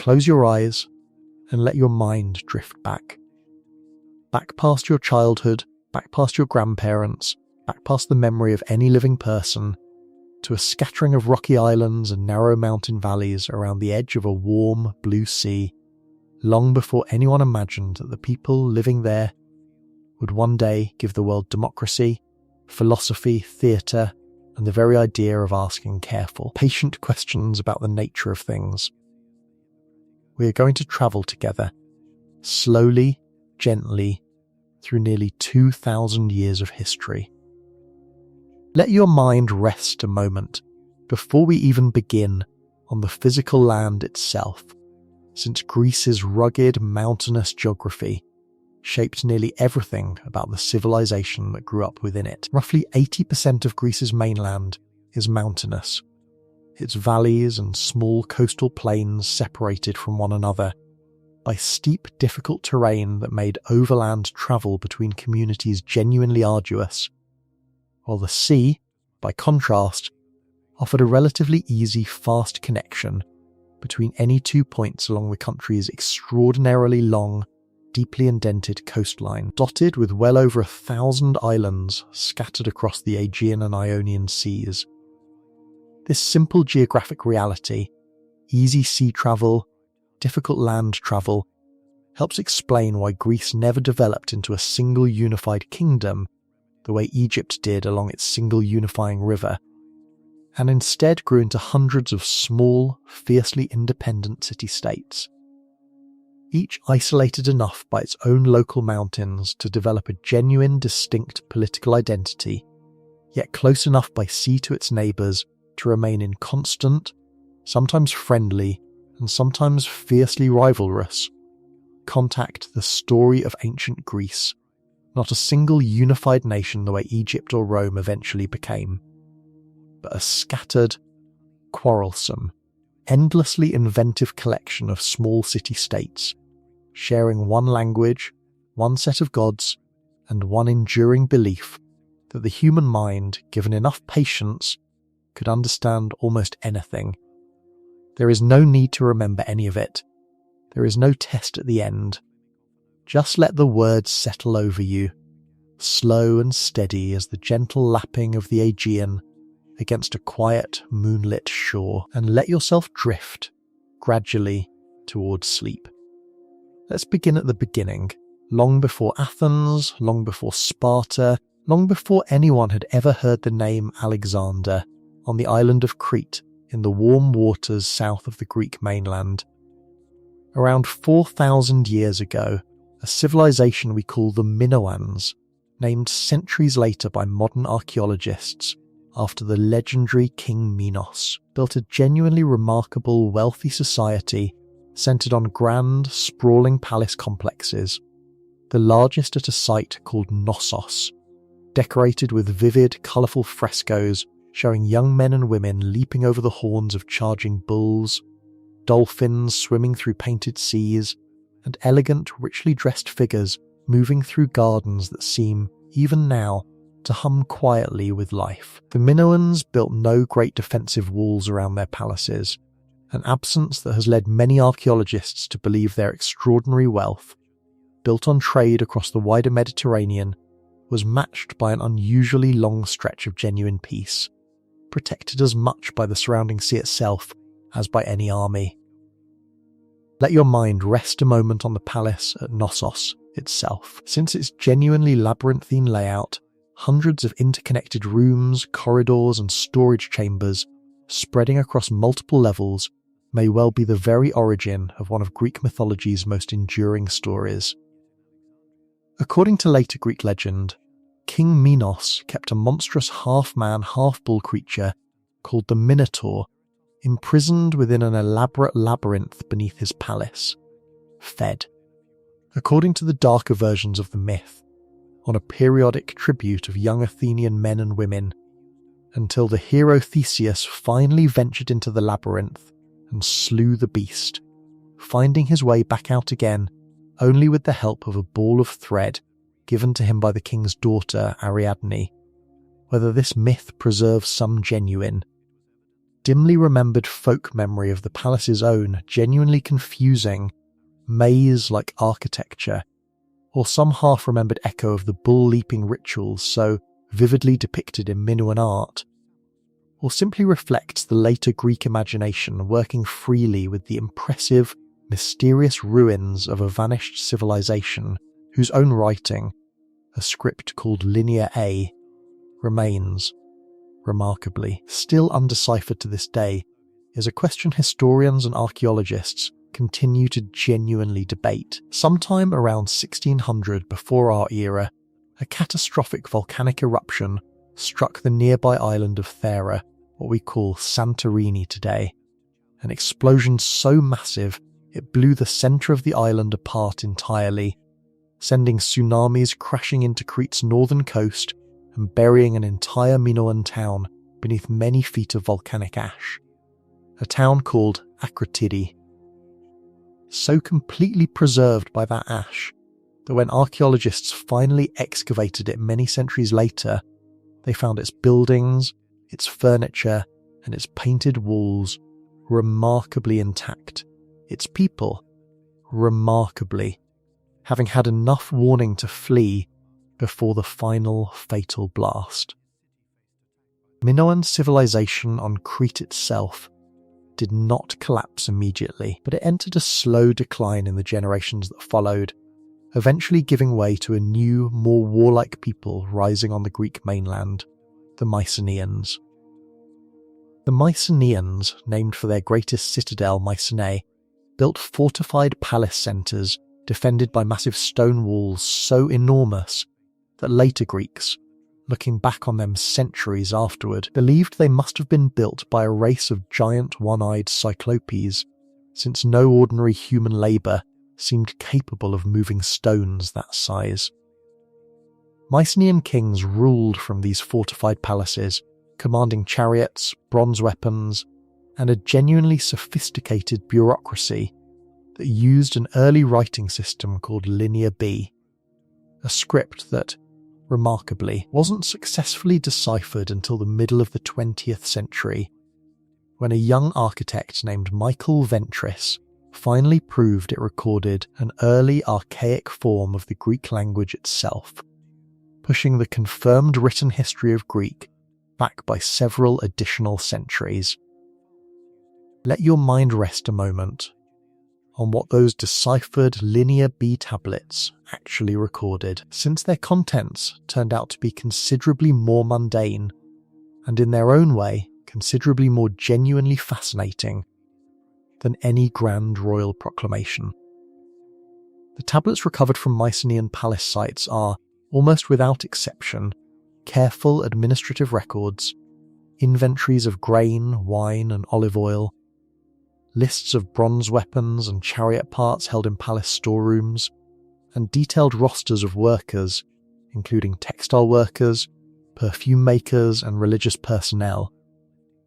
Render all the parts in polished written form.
Close your eyes and let your mind drift back. Back past your childhood, back past your grandparents, back past the memory of any living person, to a scattering of rocky islands and narrow mountain valleys around the edge of a warm blue sea, long before anyone imagined that the people living there would one day give the world democracy, philosophy, theatre, and the very idea of asking careful, patient questions about the nature of things. We are going to travel together, slowly, gently, through nearly 2,000 years of history. Let your mind rest a moment before we even begin on the physical land itself, since Greece's rugged, mountainous geography shaped nearly everything about the civilization that grew up within it. Roughly 80% of Greece's mainland is mountainous, its valleys and small coastal plains separated from one another by steep, difficult terrain that made overland travel between communities genuinely arduous, while the sea, by contrast, offered a relatively easy, fast connection between any 2 points along the country's extraordinarily long, deeply indented coastline, dotted with well over 1,000 islands scattered across the Aegean and Ionian seas. This simple geographic reality, easy sea travel, difficult land travel, helps explain why Greece never developed into a single unified kingdom the way Egypt did along its single unifying river, and instead grew into hundreds of small, fiercely independent city-states, each isolated enough by its own local mountains to develop a genuine, distinct political identity, yet close enough by sea to its neighbours to remain in constant, sometimes friendly, and sometimes fiercely rivalrous contact. The story of ancient Greece, not a single unified nation the way Egypt or Rome eventually became, but a scattered, quarrelsome, endlessly inventive collection of small city-states, sharing one language, one set of gods, and one enduring belief that the human mind, given enough patience, could understand almost anything. There is no need to remember any of it. There is no test at the end. Just let the words settle over you, slow and steady as the gentle lapping of the Aegean against a quiet, moonlit shore, and let yourself drift, gradually, towards sleep. Let's begin at the beginning, long before Athens, long before Sparta, long before anyone had ever heard the name Alexander, on the island of Crete, in the warm waters south of the Greek mainland. Around 4,000 years ago, a civilization we call the Minoans, named centuries later by modern archaeologists after the legendary King Minos, built a genuinely remarkable, wealthy society centered on grand, sprawling palace complexes, the largest at a site called Knossos, decorated with vivid, colourful frescoes showing young men and women leaping over the horns of charging bulls, dolphins swimming through painted seas, and elegant, richly dressed figures moving through gardens that seem, even now, to hum quietly with life. The Minoans built no great defensive walls around their palaces, an absence that has led many archaeologists to believe their extraordinary wealth, built on trade across the wider Mediterranean, was matched by an unusually long stretch of genuine peace, protected as much by the surrounding sea itself as by any army. Let your mind rest a moment on the palace at Knossos itself. Since its genuinely labyrinthine layout, hundreds of interconnected rooms, corridors, and storage chambers spreading across multiple levels may well be the very origin of one of Greek mythology's most enduring stories. According to later Greek legend, King Minos kept a monstrous half-man, half-bull creature called the Minotaur imprisoned within an elaborate labyrinth beneath his palace, fed, according to the darker versions of the myth, on a periodic tribute of young Athenian men and women, until the hero Theseus finally ventured into the labyrinth and slew the beast, finding his way back out again only with the help of a ball of thread given to him by the king's daughter Ariadne. Whether this myth preserves some genuine, dimly remembered folk memory of the palace's own genuinely confusing, maze-like architecture, or some half-remembered echo of the bull-leaping rituals so vividly depicted in Minoan art, or simply reflects the later Greek imagination working freely with the impressive, mysterious ruins of a vanished civilization whose own writing, a script called Linear A, remains, remarkably, still undeciphered to this day, is a question historians and archaeologists continue to genuinely debate. Sometime around 1600 before our era, a catastrophic volcanic eruption struck the nearby island of Thera, what we call Santorini today. An explosion so massive it blew the centre of the island apart entirely, sending tsunamis crashing into Crete's northern coast and burying an entire Minoan town beneath many feet of volcanic ash. A town called Akrotiri, so completely preserved by that ash that when archaeologists finally excavated it many centuries later, they found its buildings, its furniture, and its painted walls remarkably intact, its people remarkably, having had enough warning to flee before the final fatal blast. Minoan civilization on Crete itself did not collapse immediately, but it entered a slow decline in the generations that followed, eventually giving way to a new, more warlike people rising on the Greek mainland, the Mycenaeans. The Mycenaeans, named for their greatest citadel Mycenae, built fortified palace centres defended by massive stone walls so enormous that later Greeks, looking back on them centuries afterward, believed they must have been built by a race of giant one-eyed cyclopes, since no ordinary human labour seemed capable of moving stones that size. Mycenaean kings ruled from these fortified palaces, commanding chariots, bronze weapons, and a genuinely sophisticated bureaucracy that used an early writing system called Linear B, a script that, remarkably, wasn't successfully deciphered until the middle of the 20th century, when a young architect named Michael Ventris finally proved it recorded an early archaic form of the Greek language itself, pushing the confirmed written history of Greek back by several additional centuries. Let your mind rest a moment on what those deciphered Linear B tablets actually recorded, since their contents turned out to be considerably more mundane, and in their own way considerably more genuinely fascinating than any grand royal proclamation. The tablets recovered from Mycenaean palace sites are, almost without exception, careful administrative records, inventories of grain, wine, and olive oil, lists of bronze weapons and chariot parts held in palace storerooms, and detailed rosters of workers, including textile workers, perfume makers, and religious personnel,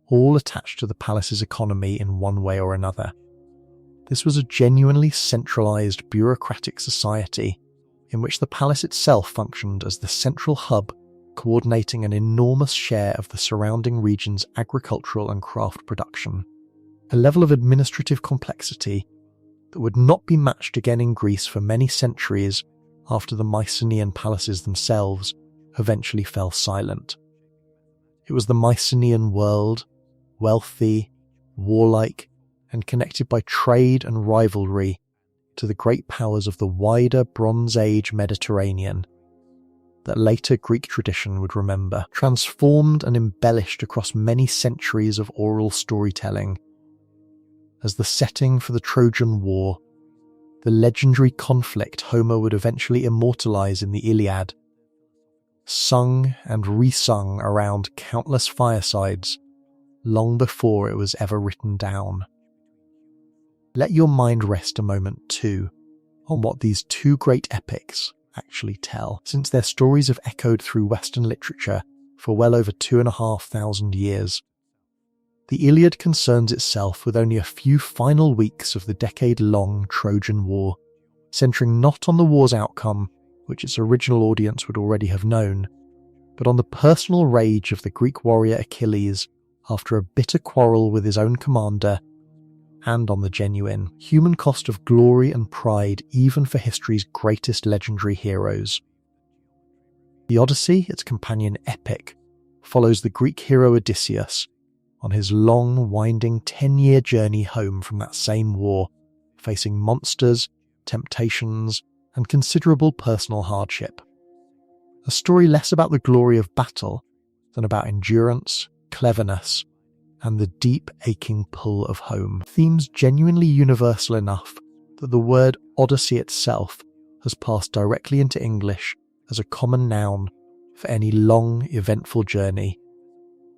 all attached to the palace's economy in one way or another. This was a genuinely centralised bureaucratic society in which the palace itself functioned as the central hub coordinating an enormous share of the surrounding region's agricultural and craft production, a level of administrative complexity that would not be matched again in Greece for many centuries after the Mycenaean palaces themselves eventually fell silent. It was the Mycenaean world, wealthy, warlike, and connected by trade and rivalry to the great powers of the wider Bronze Age Mediterranean, that later Greek tradition would remember, transformed and embellished across many centuries of oral storytelling, as the setting for the Trojan War, the legendary conflict Homer would eventually immortalise in the Iliad, sung and resung around countless firesides long before it was ever written down. Let your mind rest a moment too on what these two great epics actually tell, since their stories have echoed through Western literature for well over 2,500 years. The Iliad concerns itself with only a few final weeks of the decade-long Trojan War, centering not on the war's outcome, which its original audience would already have known, but on the personal rage of the Greek warrior Achilles after a bitter quarrel with his own commander, and on the genuine human cost of glory and pride even for history's greatest legendary heroes. The Odyssey, its companion epic, follows the Greek hero Odysseus on his long, winding 10-year journey home from that same war, facing monsters, temptations, and considerable personal hardship. A story less about the glory of battle than about endurance, cleverness, and the deep, aching pull of home. Themes genuinely universal enough that the word Odyssey itself has passed directly into English as a common noun for any long, eventful journey.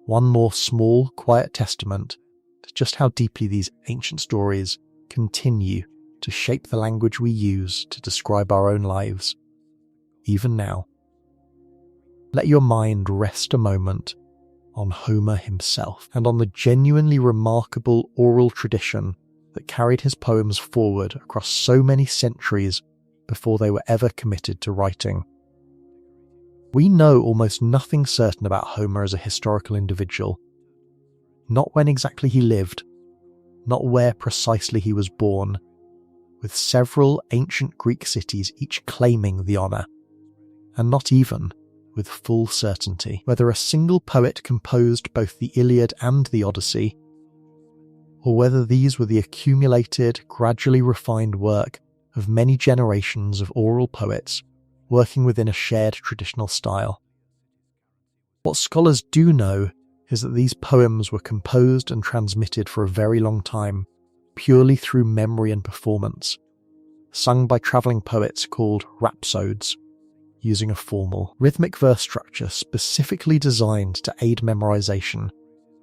One more small, quiet testament to just how deeply these ancient stories continue to shape the language we use to describe our own lives, even now. Let your mind rest a moment on Homer himself and on the genuinely remarkable oral tradition that carried his poems forward across so many centuries before they were ever committed to writing. We know almost nothing certain about Homer as a historical individual. Not when exactly he lived, not where precisely he was born, with several ancient Greek cities each claiming the honour, and not even with full certainty whether a single poet composed both the Iliad and the Odyssey, or whether these were the accumulated, gradually refined work of many generations of oral poets working within a shared traditional style. What scholars do know is that these poems were composed and transmitted for a very long time, purely through memory and performance, sung by travelling poets called rhapsodes, using a formal, rhythmic verse structure specifically designed to aid memorization,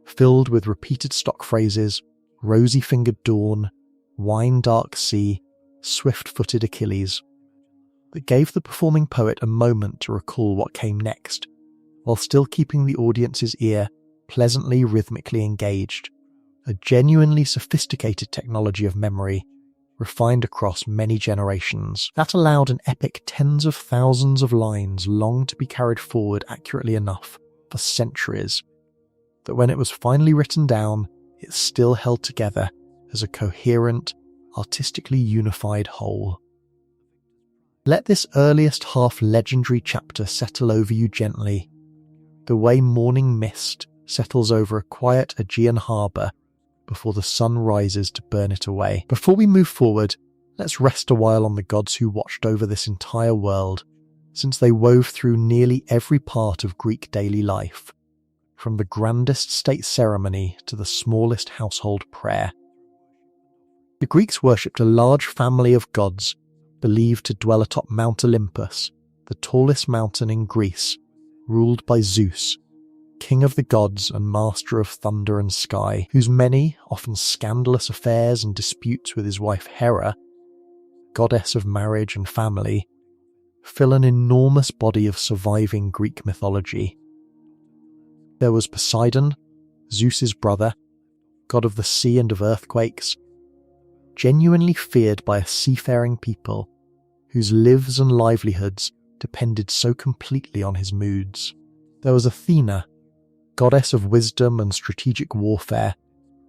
filled with repeated stock phrases, rosy-fingered dawn, wine-dark sea, swift-footed Achilles, that gave the performing poet a moment to recall what came next, while still keeping the audience's ear pleasantly rhythmically engaged, a genuinely sophisticated technology of memory refined across many generations, that allowed an epic tens of thousands of lines long to be carried forward accurately enough for centuries, that when it was finally written down, it still held together as a coherent, artistically unified whole. Let this earliest half-legendary chapter settle over you gently, the way morning mist settles over a quiet Aegean harbour before the sun rises to burn it away. Before we move forward, let's rest a while on the gods who watched over this entire world, since they wove through nearly every part of Greek daily life, from the grandest state ceremony to the smallest household prayer. The Greeks worshipped a large family of gods, believed to dwell atop Mount Olympus, the tallest mountain in Greece, ruled by Zeus, king of the gods and master of thunder and sky, whose many, often scandalous affairs and disputes with his wife Hera, goddess of marriage and family, fill an enormous body of surviving Greek mythology. There was Poseidon, Zeus's brother, god of the sea and of earthquakes, genuinely feared by a seafaring people whose lives and livelihoods depended so completely on his moods. There was Athena, goddess of wisdom and strategic warfare,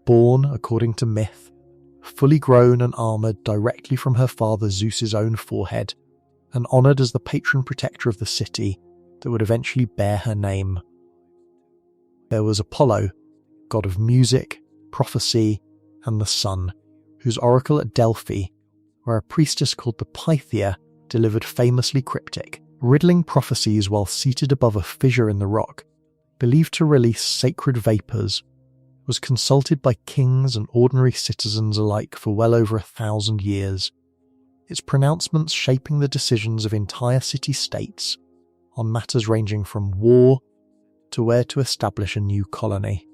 born, according to myth, fully grown and armoured directly from her father Zeus's own forehead, and honoured as the patron protector of the city that would eventually bear her name. There was Apollo, god of music, prophecy, and the sun, whose oracle at Delphi, where a priestess called the Pythia delivered famously cryptic, riddling prophecies while seated above a fissure in the rock, believed to release sacred vapours, was consulted by kings and ordinary citizens alike for well over 1,000 years, its pronouncements shaping the decisions of entire city-states on matters ranging from war to where to establish a new colony.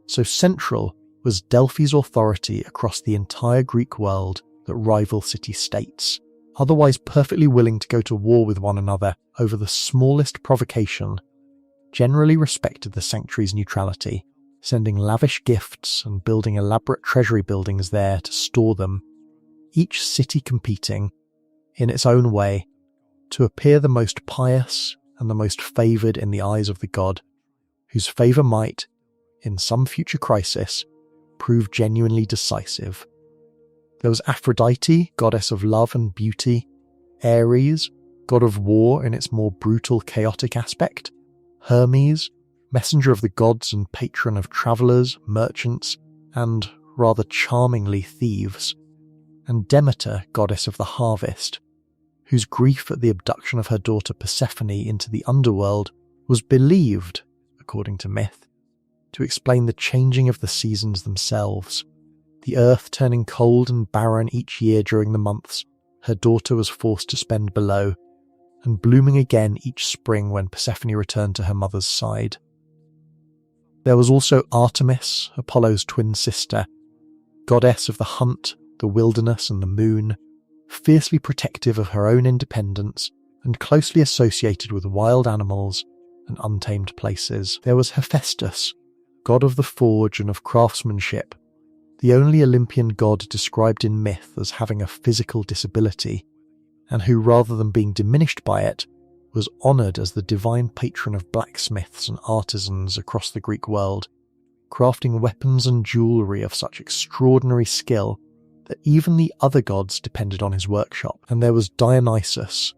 So central was Delphi's authority across the entire Greek world that rival city-states, otherwise perfectly willing to go to war with one another over the smallest provocation, generally respected the sanctuary's neutrality, sending lavish gifts and building elaborate treasury buildings there to store them, each city competing, in its own way, to appear the most pious and the most favoured in the eyes of the god, whose favour might, in some future crisis, prove genuinely decisive. There was Aphrodite, goddess of love and beauty, Ares, god of war in its more brutal, chaotic aspect, Hermes, messenger of the gods and patron of travellers, merchants, and, rather charmingly, thieves, and Demeter, goddess of the harvest, whose grief at the abduction of her daughter Persephone into the underworld was believed, according to myth, to explain the changing of the seasons themselves. The earth turning cold and barren each year during the months her daughter was forced to spend below, and blooming again each spring when Persephone returned to her mother's side. There was also Artemis, Apollo's twin sister, goddess of the hunt, the wilderness and the moon, fiercely protective of her own independence and closely associated with wild animals and untamed places. There was Hephaestus, god of the forge and of craftsmanship, the only Olympian god described in myth as having a physical disability, and who, rather than being diminished by it, was honoured as the divine patron of blacksmiths and artisans across the Greek world, crafting weapons and jewellery of such extraordinary skill that even the other gods depended on his workshop. And there was Dionysus,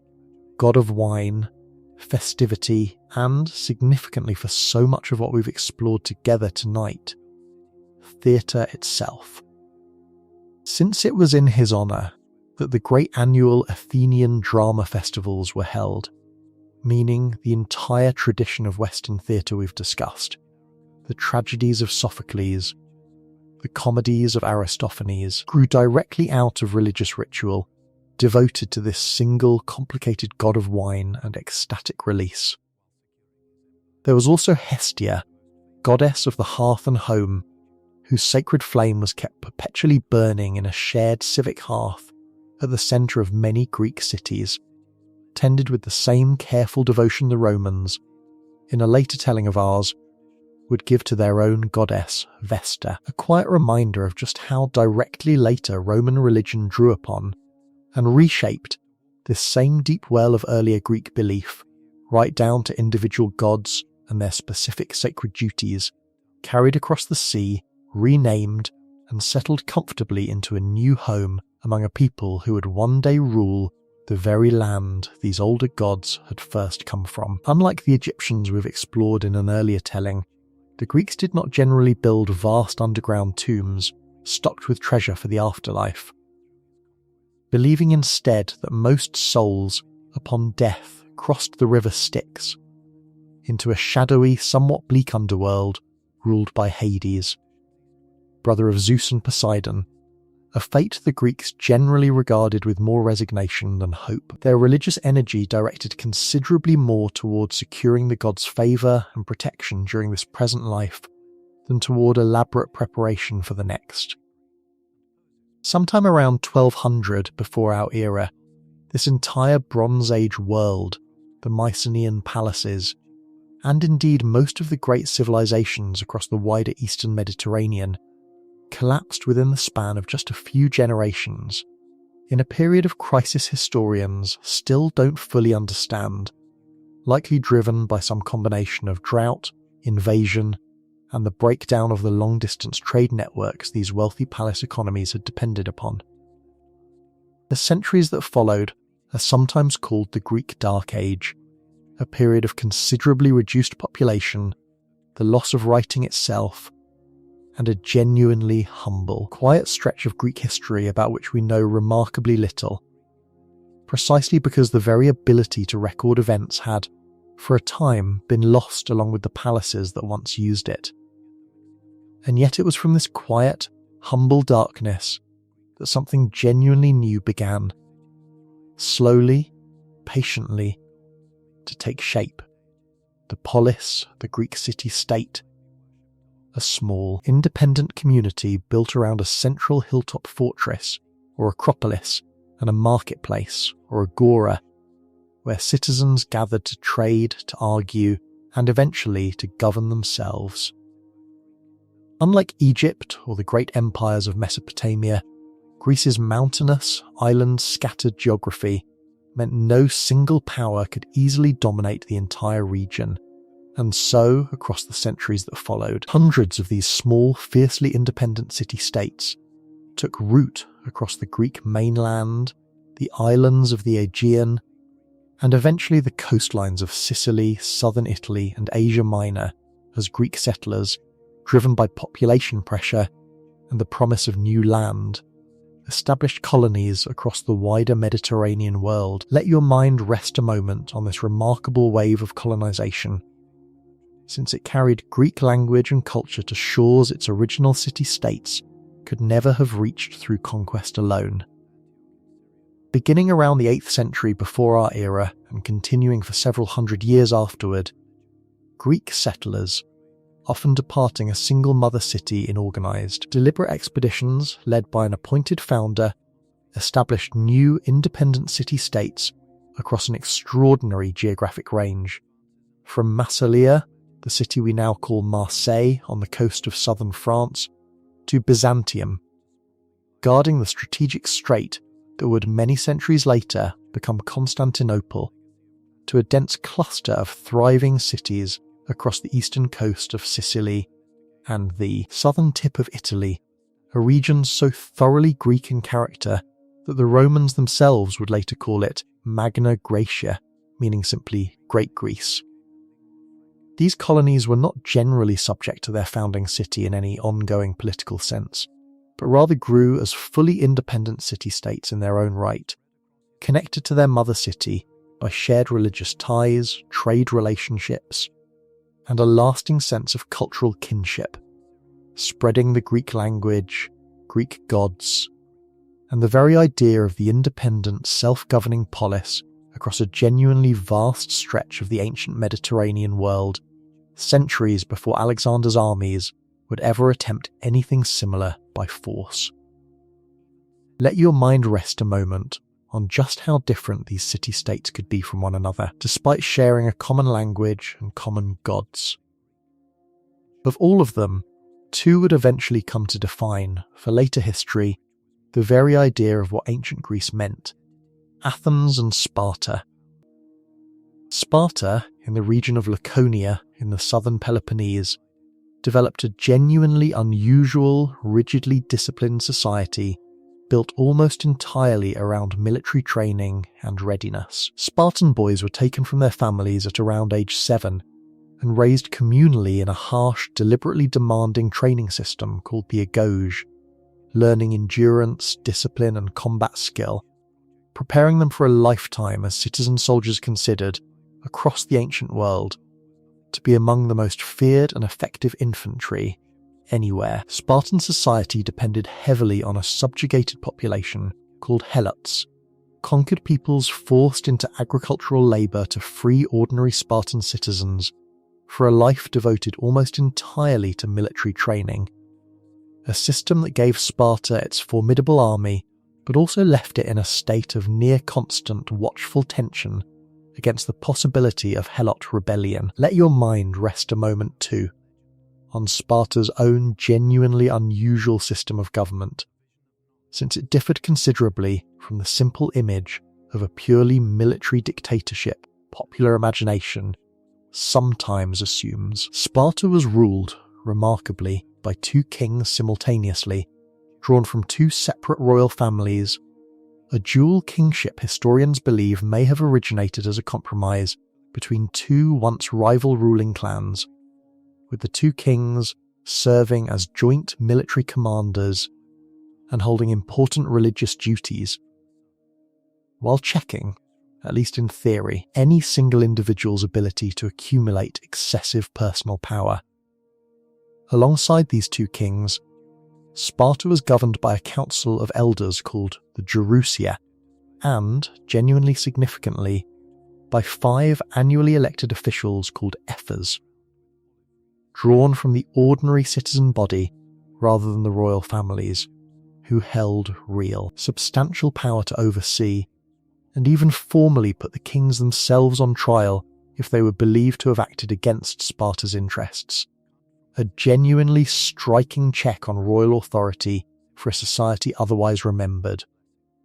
god of wine, festivity, and, significantly for so much of what we've explored together tonight, theatre itself. Since it was in his honour that the great annual Athenian drama festivals were held, meaning the entire tradition of Western theatre we've discussed, the tragedies of Sophocles, the comedies of Aristophanes, grew directly out of religious ritual devoted to this single complicated god of wine and ecstatic release. There was also Hestia, goddess of the hearth and home, whose sacred flame was kept perpetually burning in a shared civic hearth at the centre of many Greek cities, tended with the same careful devotion the Romans, in a later telling of ours, would give to their own goddess, Vesta, a quiet reminder of just how directly later Roman religion drew upon and reshaped this same deep well of earlier Greek belief, right down to individual gods and their specific sacred duties, carried across the sea, renamed, and settled comfortably into a new home among a people who would one day rule the very land these older gods had first come from. Unlike the Egyptians we've explored in an earlier telling, the Greeks did not generally build vast underground tombs stocked with treasure for the afterlife, believing instead that most souls, upon death, crossed the river Styx into a shadowy, somewhat bleak underworld ruled by Hades, brother of Zeus and Poseidon, a fate the Greeks generally regarded with more resignation than hope. Their religious energy directed considerably more towards securing the gods' favour and protection during this present life than toward elaborate preparation for the next. Sometime around 1200 before our era, this entire Bronze Age world, the Mycenaean palaces, and indeed most of the great civilizations across the wider Eastern Mediterranean, collapsed within the span of just a few generations, in a period of crisis historians still don't fully understand, likely driven by some combination of drought, invasion, and the breakdown of the long-distance trade networks these wealthy palace economies had depended upon. The centuries that followed are sometimes called the Greek Dark Age, a period of considerably reduced population, the loss of writing itself, and a genuinely humble, quiet stretch of Greek history about which we know remarkably little, precisely because the very ability to record events had, for a time, been lost along with the palaces that once used it. And yet it was from this quiet, humble darkness that something genuinely new began, slowly, patiently, to take shape. The polis, the Greek city-state, a small, independent community built around a central hilltop fortress, or acropolis, and a marketplace, or agora, where citizens gathered to trade, to argue, and eventually to govern themselves. Unlike Egypt or the great empires of Mesopotamia, Greece's mountainous, island-scattered geography meant no single power could easily dominate the entire region, And so, across the centuries that followed, hundreds of these small, fiercely independent city-states took root across the Greek mainland, the islands of the Aegean, and eventually the coastlines of Sicily, southern Italy, and Asia Minor as Greek settlers, driven by population pressure and the promise of new land, established colonies across the wider Mediterranean world. Let your mind rest a moment on this remarkable wave of colonization, since it carried Greek language and culture to shores its original city-states could never have reached through conquest alone. Beginning around the 8th century before our era and continuing for several hundred years afterward, Greek settlers, often departing a single mother city in organised, deliberate expeditions led by an appointed founder, established new independent city-states across an extraordinary geographic range. From Massalia, the city we now call Marseille on the coast of southern France, to Byzantium, guarding the strategic strait that would many centuries later become Constantinople, to a dense cluster of thriving cities across the eastern coast of Sicily and the southern tip of Italy, a region so thoroughly Greek in character that the Romans themselves would later call it Magna Graecia, meaning simply Great Greece. These colonies were not generally subject to their founding city in any ongoing political sense, but rather grew as fully independent city-states in their own right, connected to their mother city by shared religious ties, trade relationships, and a lasting sense of cultural kinship, spreading the Greek language, Greek gods, and the very idea of the independent, self-governing polis across a genuinely vast stretch of the ancient Mediterranean world, centuries before Alexander's armies would ever attempt anything similar by force. Let your mind rest a moment on just how different these city-states could be from one another, despite sharing a common language and common gods. Of all of them, two would eventually come to define, for later history, the very idea of what ancient Greece meant: Athens and Sparta. Sparta, in the region of Laconia in the southern Peloponnese, developed a genuinely unusual, rigidly disciplined society built almost entirely around military training and readiness. Spartan boys were taken from their families at around age 7 and raised communally in a harsh, deliberately demanding training system called the agoge, learning endurance, discipline, and combat skill, preparing them for a lifetime as citizen soldiers considered, across the ancient world, to be among the most feared and effective infantry anywhere. Spartan society depended heavily on a subjugated population called helots, conquered peoples forced into agricultural labour to free ordinary Spartan citizens for a life devoted almost entirely to military training, a system that gave Sparta its formidable army but also left it in a state of near-constant watchful tension against the possibility of helot rebellion. Let your mind rest a moment too on Sparta's own genuinely unusual system of government, since it differed considerably from the simple image of a purely military dictatorship popular imagination sometimes assumes. Sparta was ruled, remarkably, by two kings simultaneously, drawn from two separate royal families, a dual kingship historians believe may have originated as a compromise between two once rival ruling clans, with the two kings serving as joint military commanders and holding important religious duties, while checking, at least in theory, any single individual's ability to accumulate excessive personal power. Alongside these two kings, Sparta was governed by a council of elders called the Gerousia, and, genuinely significantly, by 5 annually elected officials called ephors, drawn from the ordinary citizen body rather than the royal families, who held real, substantial power to oversee, and even formally put the kings themselves on trial if they were believed to have acted against Sparta's interests. A genuinely striking check on royal authority for a society otherwise remembered,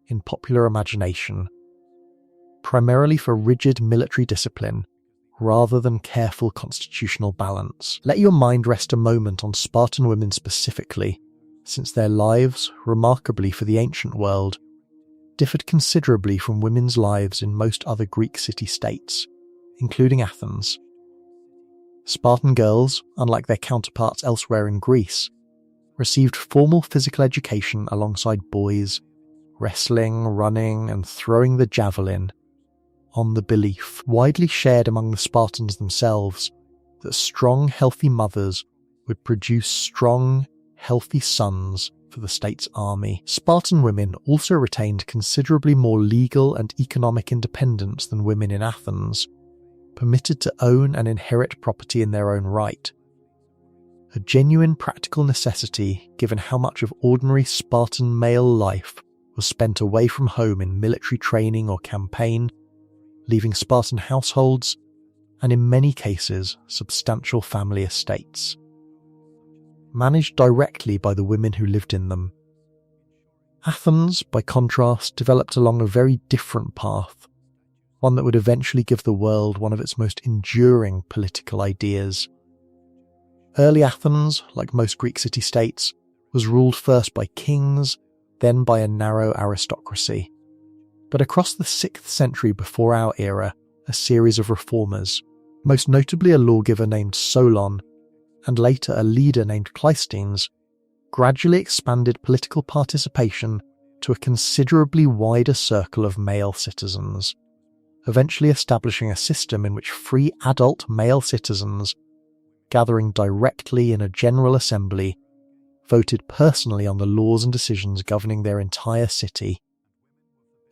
in popular imagination, primarily for rigid military discipline rather than careful constitutional balance. Let your mind rest a moment on Spartan women specifically, since their lives, remarkably for the ancient world, differed considerably from women's lives in most other Greek city-states, including Athens. Spartan girls, unlike their counterparts elsewhere in Greece, received formal physical education alongside boys, wrestling, running, and throwing the javelin, on the belief, widely shared among the Spartans themselves, that strong, healthy mothers would produce strong, healthy sons for the state's army. Spartan women also retained considerably more legal and economic independence than women in Athens, permitted to own and inherit property in their own right. A genuine practical necessity given how much of ordinary Spartan male life was spent away from home in military training or campaign, leaving Spartan households, and in many cases substantial family estates, managed directly by the women who lived in them. Athens, by contrast, developed along a very different path, one that would eventually give the world one of its most enduring political ideas. Early Athens, like most Greek city-states, was ruled first by kings, then by a narrow aristocracy. But across the 6th century before our era, a series of reformers, most notably a lawgiver named Solon, and later a leader named Cleisthenes, gradually expanded political participation to a considerably wider circle of male citizens, eventually establishing a system in which free adult male citizens, gathering directly in a general assembly, voted personally on the laws and decisions governing their entire city,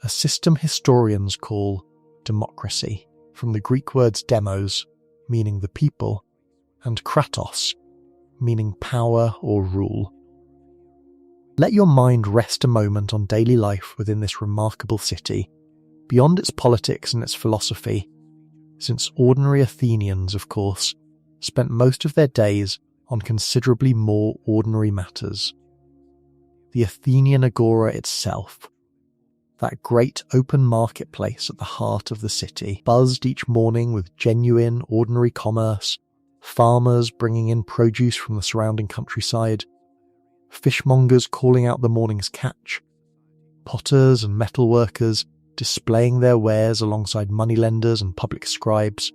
a system historians call democracy, from the Greek words demos, meaning the people, and kratos, meaning power or rule. Let your mind rest a moment on daily life within this remarkable city, beyond its politics and its philosophy, since ordinary Athenians, of course, spent most of their days on considerably more ordinary matters. The Athenian agora itself, that great open marketplace at the heart of the city, buzzed each morning with genuine, ordinary commerce, farmers bringing in produce from the surrounding countryside, fishmongers calling out the morning's catch, potters and metalworkers displaying their wares alongside moneylenders and public scribes,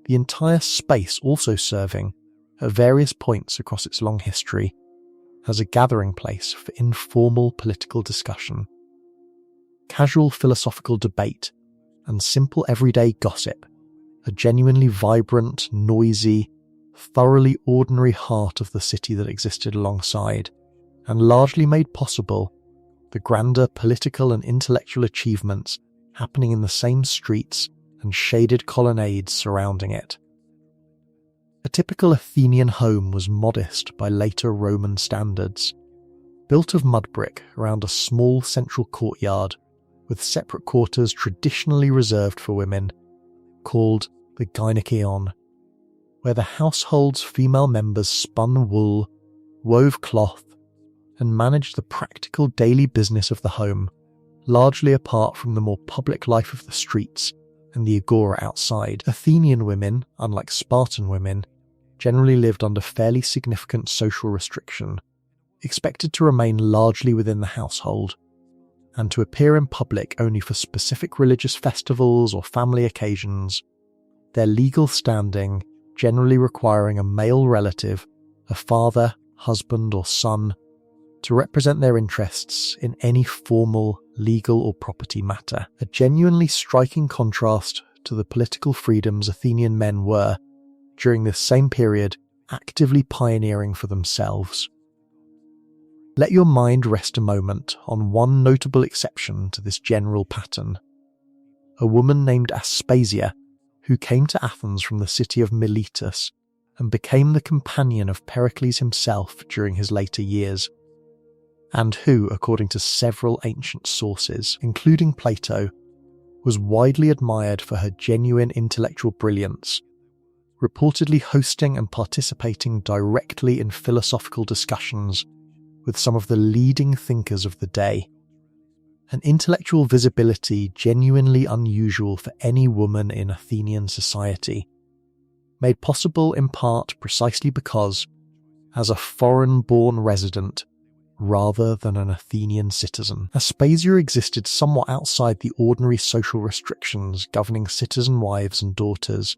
the entire space also serving, at various points across its long history, as a gathering place for informal political discussion, casual philosophical debate, and simple everyday gossip, a genuinely vibrant, noisy, thoroughly ordinary heart of the city that existed alongside, and largely made possible the grander political and intellectual achievements happening in the same streets and shaded colonnades surrounding it. A typical Athenian home was modest by later Roman standards, built of mud brick around a small central courtyard with separate quarters traditionally reserved for women, called the gynekeion, where the household's female members spun wool, wove cloth, and managed the practical daily business of the home, largely apart from the more public life of the streets and the agora outside. Athenian women, unlike Spartan women, generally lived under fairly significant social restriction, expected to remain largely within the household, and to appear in public only for specific religious festivals or family occasions, their legal standing generally requiring a male relative, a father, husband, or son, to represent their interests in any formal, legal, or property matter, a genuinely striking contrast to the political freedoms Athenian men were, during this same period, actively pioneering for themselves. Let your mind rest a moment on one notable exception to this general pattern, a woman named Aspasia, who came to Athens from the city of Miletus and became the companion of Pericles himself during his later years, and who, according to several ancient sources, including Plato, was widely admired for her genuine intellectual brilliance, reportedly hosting and participating directly in philosophical discussions with some of the leading thinkers of the day. an intellectual visibility genuinely unusual for any woman in Athenian society, made possible in part precisely because, as a foreign-born resident rather than an Athenian citizen, Aspasia existed somewhat outside the ordinary social restrictions governing citizen wives and daughters,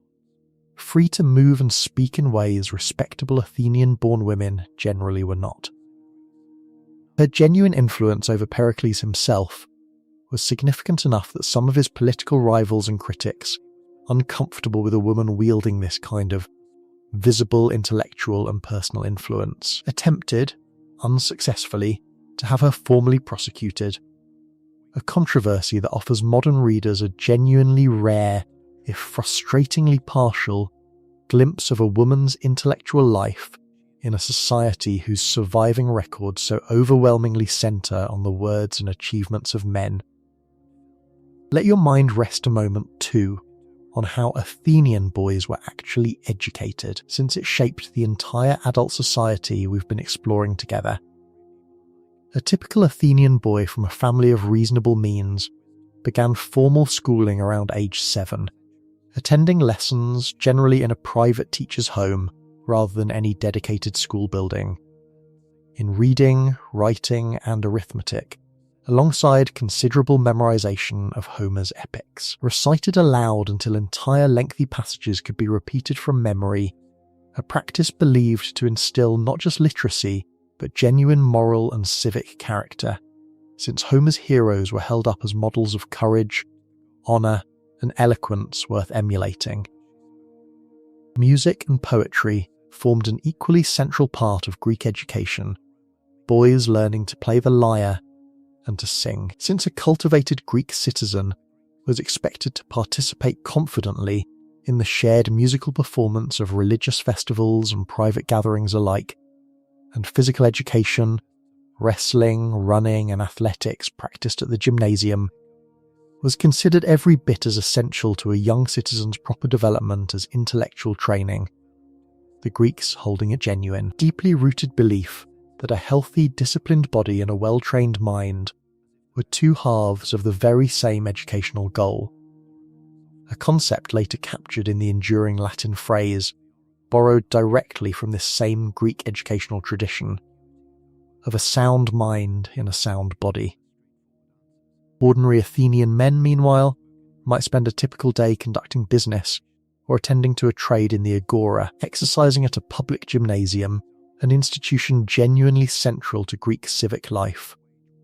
free to move and speak in ways respectable Athenian-born women generally were not. Her genuine influence over Pericles himself was significant enough that some of his political rivals and critics, uncomfortable with a woman wielding this kind of visible intellectual and personal influence, attempted, unsuccessfully, to have her formally prosecuted, a controversy that offers modern readers a genuinely rare, if frustratingly partial, glimpse of a woman's intellectual life in a society whose surviving records so overwhelmingly centre on the words and achievements of men. Let your mind rest a moment, too, on how Athenian boys were actually educated, since it shaped the entire adult society we've been exploring together. A typical Athenian boy from a family of reasonable means began formal schooling around age 7, attending lessons generally in a private teacher's home rather than any dedicated school building, in reading, writing, and arithmetic, alongside considerable memorization of Homer's epics, recited aloud until entire lengthy passages could be repeated from memory, a practice believed to instill not just literacy, but genuine moral and civic character, since Homer's heroes were held up as models of courage, honour, and eloquence worth emulating. Music and poetry formed an equally central part of Greek education, boys learning to play the lyre and to sing, since a cultivated Greek citizen was expected to participate confidently in the shared musical performance of religious festivals and private gatherings alike, and physical education, wrestling, running, and athletics practiced at the gymnasium was considered every bit as essential to a young citizen's proper development as intellectual training, the Greeks holding a genuine, deeply rooted belief that a healthy, disciplined body and a well-trained mind were two halves of the very same educational goal, a concept later captured in the enduring Latin phrase, borrowed directly from this same Greek educational tradition, of a sound mind in a sound body. Ordinary Athenian men, meanwhile, might spend a typical day conducting business or attending to a trade in the agora, exercising at a public gymnasium, an institution genuinely central to Greek civic life,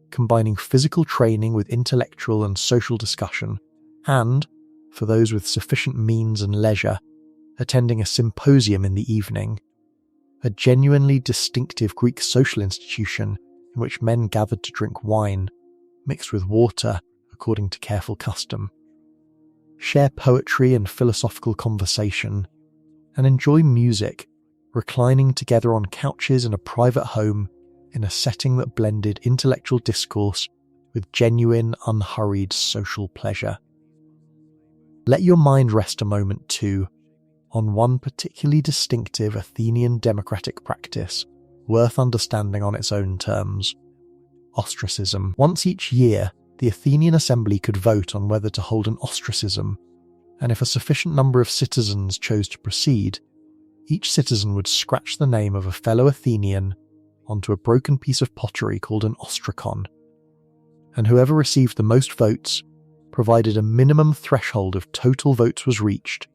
combining physical training with intellectual and social discussion, and, for those with sufficient means and leisure, attending a symposium in the evening, a genuinely distinctive Greek social institution in which men gathered to drink wine, mixed with water according to careful custom, share poetry and philosophical conversation, and enjoy music, reclining together on couches in a private home in a setting that blended intellectual discourse with genuine, unhurried social pleasure. Let your mind rest a moment, too, on one particularly distinctive Athenian democratic practice, worth understanding on its own terms: ostracism. Once each year, the Athenian assembly could vote on whether to hold an ostracism, and if a sufficient number of citizens chose to proceed, each citizen would scratch the name of a fellow Athenian onto a broken piece of pottery called an ostracon, and whoever received the most votes, provided a minimum threshold of total votes was reached,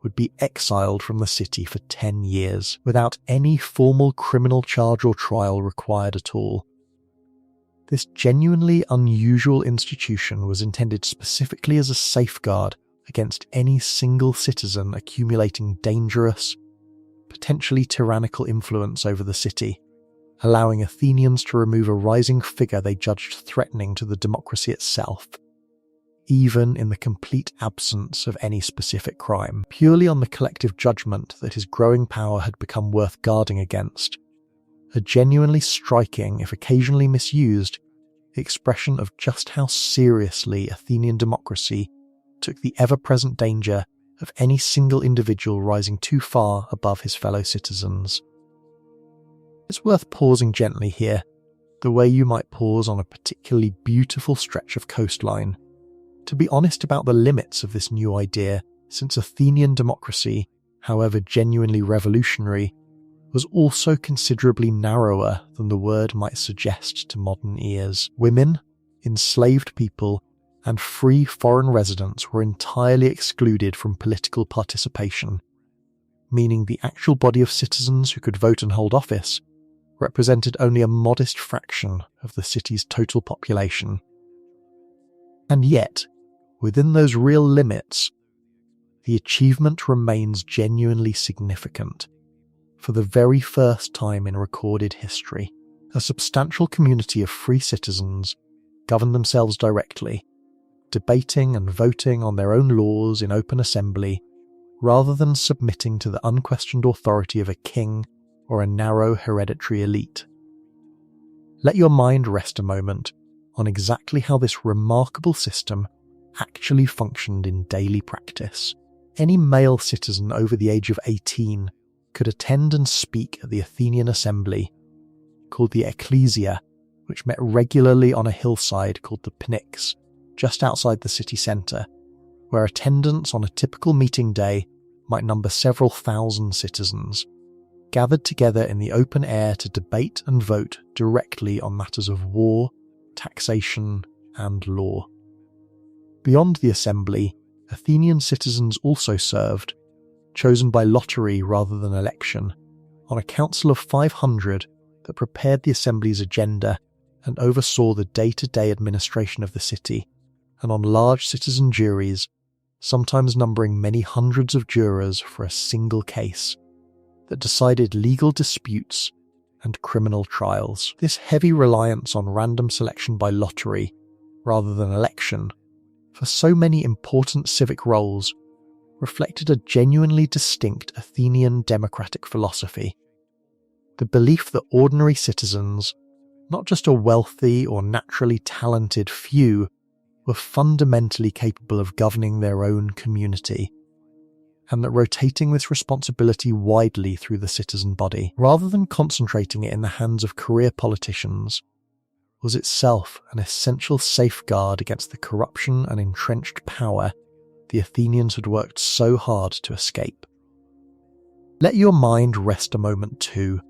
would be exiled from the city for 10 years, without any formal criminal charge or trial required at all. This genuinely unusual institution was intended specifically as a safeguard against any single citizen accumulating dangerous, potentially tyrannical influence over the city, allowing Athenians to remove a rising figure they judged threatening to the democracy itself, even in the complete absence of any specific crime, purely on the collective judgment that his growing power had become worth guarding against. A genuinely striking, if occasionally misused, expression of just how seriously Athenian democracy took the ever-present danger of any single individual rising too far above his fellow citizens. It's worth pausing gently here the way you might pause on a particularly beautiful stretch of coastline to be honest about the limits of this new idea, since Athenian democracy, however genuinely revolutionary, was also considerably narrower than the word might suggest to modern ears. Women, enslaved people, and free foreign residents were entirely excluded from political participation, meaning the actual body of citizens who could vote and hold office represented only a modest fraction of the city's total population. And yet, within those real limits, the achievement remains genuinely significant. For the very first time in recorded history, a substantial community of free citizens governed themselves directly, debating and voting on their own laws in open assembly, rather than submitting to the unquestioned authority of a king or a narrow hereditary elite. Let your mind rest a moment on exactly how this remarkable system actually functioned in daily practice. Any male citizen over the age of 18 could attend and speak at the Athenian assembly, called the Ecclesia, which met regularly on a hillside called the Pnyx, just outside the city centre, where attendance on a typical meeting day might number several thousand citizens, gathered together in the open air to debate and vote directly on matters of war, taxation, and law. Beyond the assembly, Athenian citizens also served, chosen by lottery rather than election, on a council of 500 that prepared the assembly's agenda and oversaw the day-to-day administration of the city, and on large citizen juries, sometimes numbering many hundreds of jurors for a single case, that decided legal disputes and criminal trials. This heavy reliance on random selection by lottery, rather than election, for so many important civic roles, reflected a genuinely distinct Athenian democratic philosophy. The belief that ordinary citizens, not just a wealthy or naturally talented few, were fundamentally capable of governing their own community, and that rotating this responsibility widely through the citizen body, rather than concentrating it in the hands of career politicians, was itself an essential safeguard against the corruption and entrenched power the Athenians had worked so hard to escape. Let your mind rest a moment too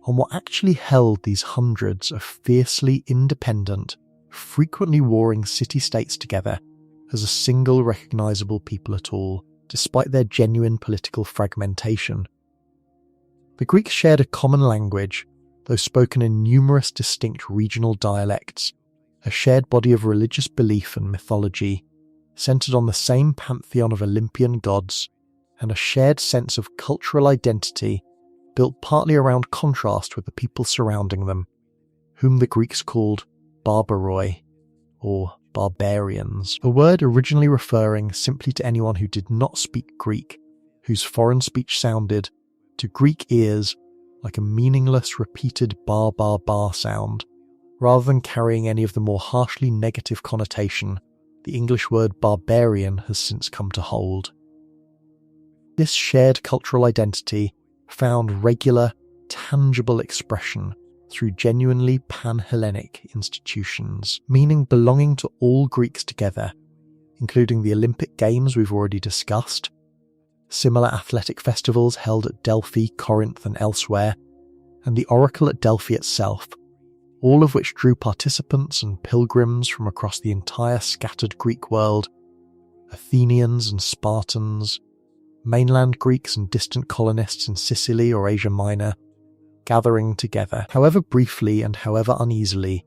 on what actually held these hundreds of fiercely independent, frequently warring city-states together as a single recognisable people at all, despite their genuine political fragmentation. The Greeks shared a common language, though spoken in numerous distinct regional dialects, a shared body of religious belief and mythology, centred on the same pantheon of Olympian gods, and a shared sense of cultural identity built partly around contrast with the people surrounding them, whom the Greeks called barbaroi, or barbarians, a word originally referring simply to anyone who did not speak Greek, whose foreign speech sounded, to Greek ears, like a meaningless repeated bar sound, rather than carrying any of the more harshly negative connotation the English word barbarian has since come to hold. This shared cultural identity found regular, tangible expression through genuinely pan-Hellenic institutions, meaning belonging to all Greeks together, including the Olympic Games we've already discussed, similar athletic festivals held at Delphi, Corinth and elsewhere, and the Oracle at Delphi itself, all of which drew participants and pilgrims from across the entire scattered Greek world, Athenians and Spartans, mainland Greeks and distant colonists in Sicily or Asia Minor, gathering together, however briefly and however uneasily,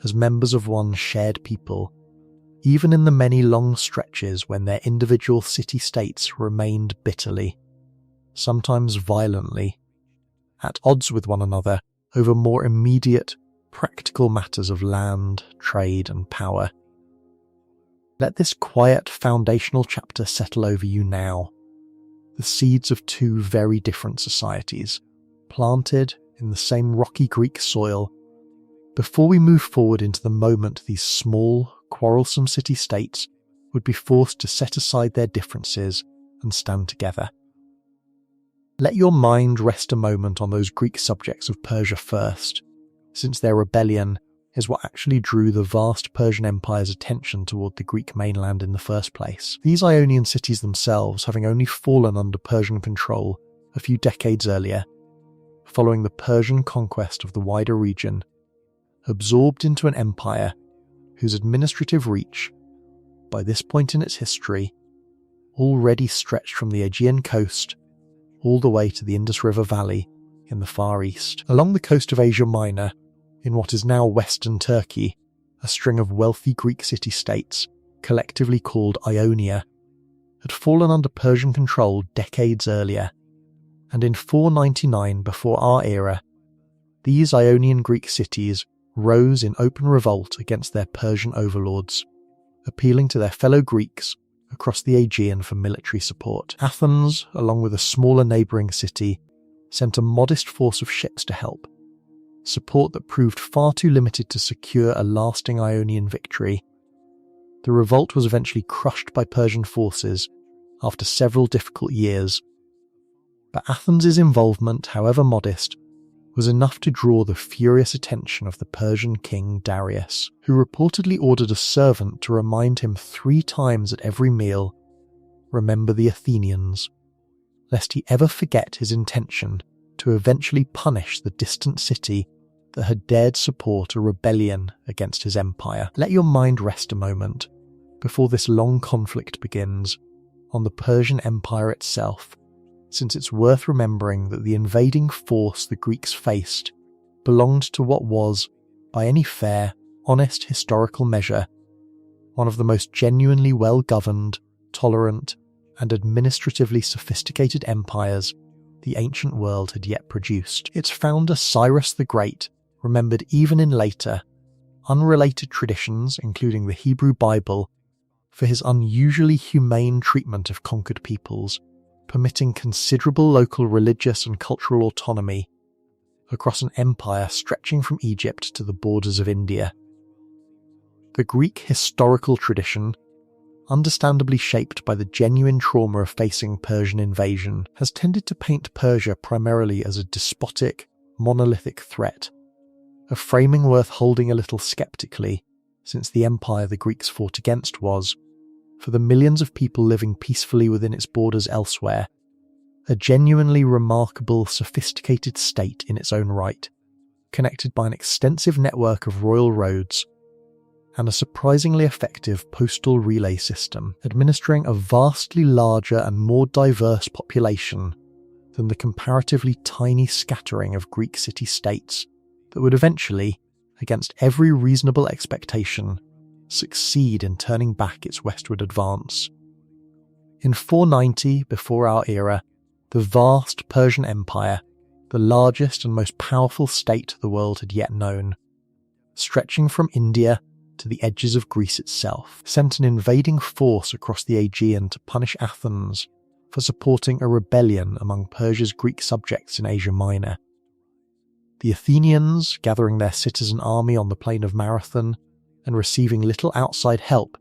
as members of one shared people, even in the many long stretches when their individual city-states remained bitterly, sometimes violently, at odds with one another over more immediate, practical matters of land, trade and power. Let this quiet foundational chapter settle over you now, the seeds of two very different societies, planted in the same rocky Greek soil, before we move forward into the moment these small, quarrelsome city-states would be forced to set aside their differences and stand together. Let your mind rest a moment on those Greek subjects of Persia first, since their rebellion is what actually drew the vast Persian Empire's attention toward the Greek mainland in the first place. These Ionian cities themselves having only fallen under Persian control a few decades earlier, following the Persian conquest of the wider region, absorbed into an empire whose administrative reach, by this point in its history, already stretched from the Aegean coast all the way to the Indus River Valley in the Far East. Along the coast of Asia Minor, in what is now western Turkey, a string of wealthy Greek city-states, collectively called Ionia, had fallen under Persian control decades earlier, and in 499 before our era, these Ionian Greek cities rose in open revolt against their Persian overlords, appealing to their fellow Greeks across the Aegean for military support. Athens, along with a smaller neighbouring city, sent a modest force of ships to help, support that proved far too limited to secure a lasting Ionian victory. The revolt was eventually crushed by Persian forces after several difficult years, but Athens' involvement, however modest, was enough to draw the furious attention of the Persian king Darius, who reportedly ordered a servant to remind him 3 times at every meal, "Remember the Athenians," lest he ever forget his intention to eventually punish the distant city that had dared support a rebellion against his empire. Let your mind rest a moment, before this long conflict begins, on the Persian Empire itself, since it's worth remembering that the invading force the Greeks faced belonged to what was, by any fair, honest historical measure, one of the most genuinely well-governed, tolerant, and administratively sophisticated empires the ancient world had yet produced. Its founder Cyrus the Great, remembered even in later, unrelated traditions including the Hebrew Bible, for his unusually humane treatment of conquered peoples, permitting considerable local religious and cultural autonomy across an empire stretching from Egypt to the borders of India. The Greek historical tradition, understandably shaped by the genuine trauma of facing Persian invasion, has tended to paint Persia primarily as a despotic, monolithic threat, a framing worth holding a little skeptically, since the empire the Greeks fought against was, for the millions of people living peacefully within its borders elsewhere, a genuinely remarkable, sophisticated state in its own right, connected by an extensive network of royal roads and a surprisingly effective postal relay system, administering a vastly larger and more diverse population than the comparatively tiny scattering of Greek city-states that would eventually, against every reasonable expectation, succeed in turning back its westward advance. In 490 before our era, the vast Persian Empire, the largest and most powerful state the world had yet known, stretching from India to the edges of Greece itself, sent an invading force across the Aegean to punish Athens for supporting a rebellion among Persia's Greek subjects in Asia Minor. The Athenians, gathering their citizen army on the plain of Marathon and receiving little outside help,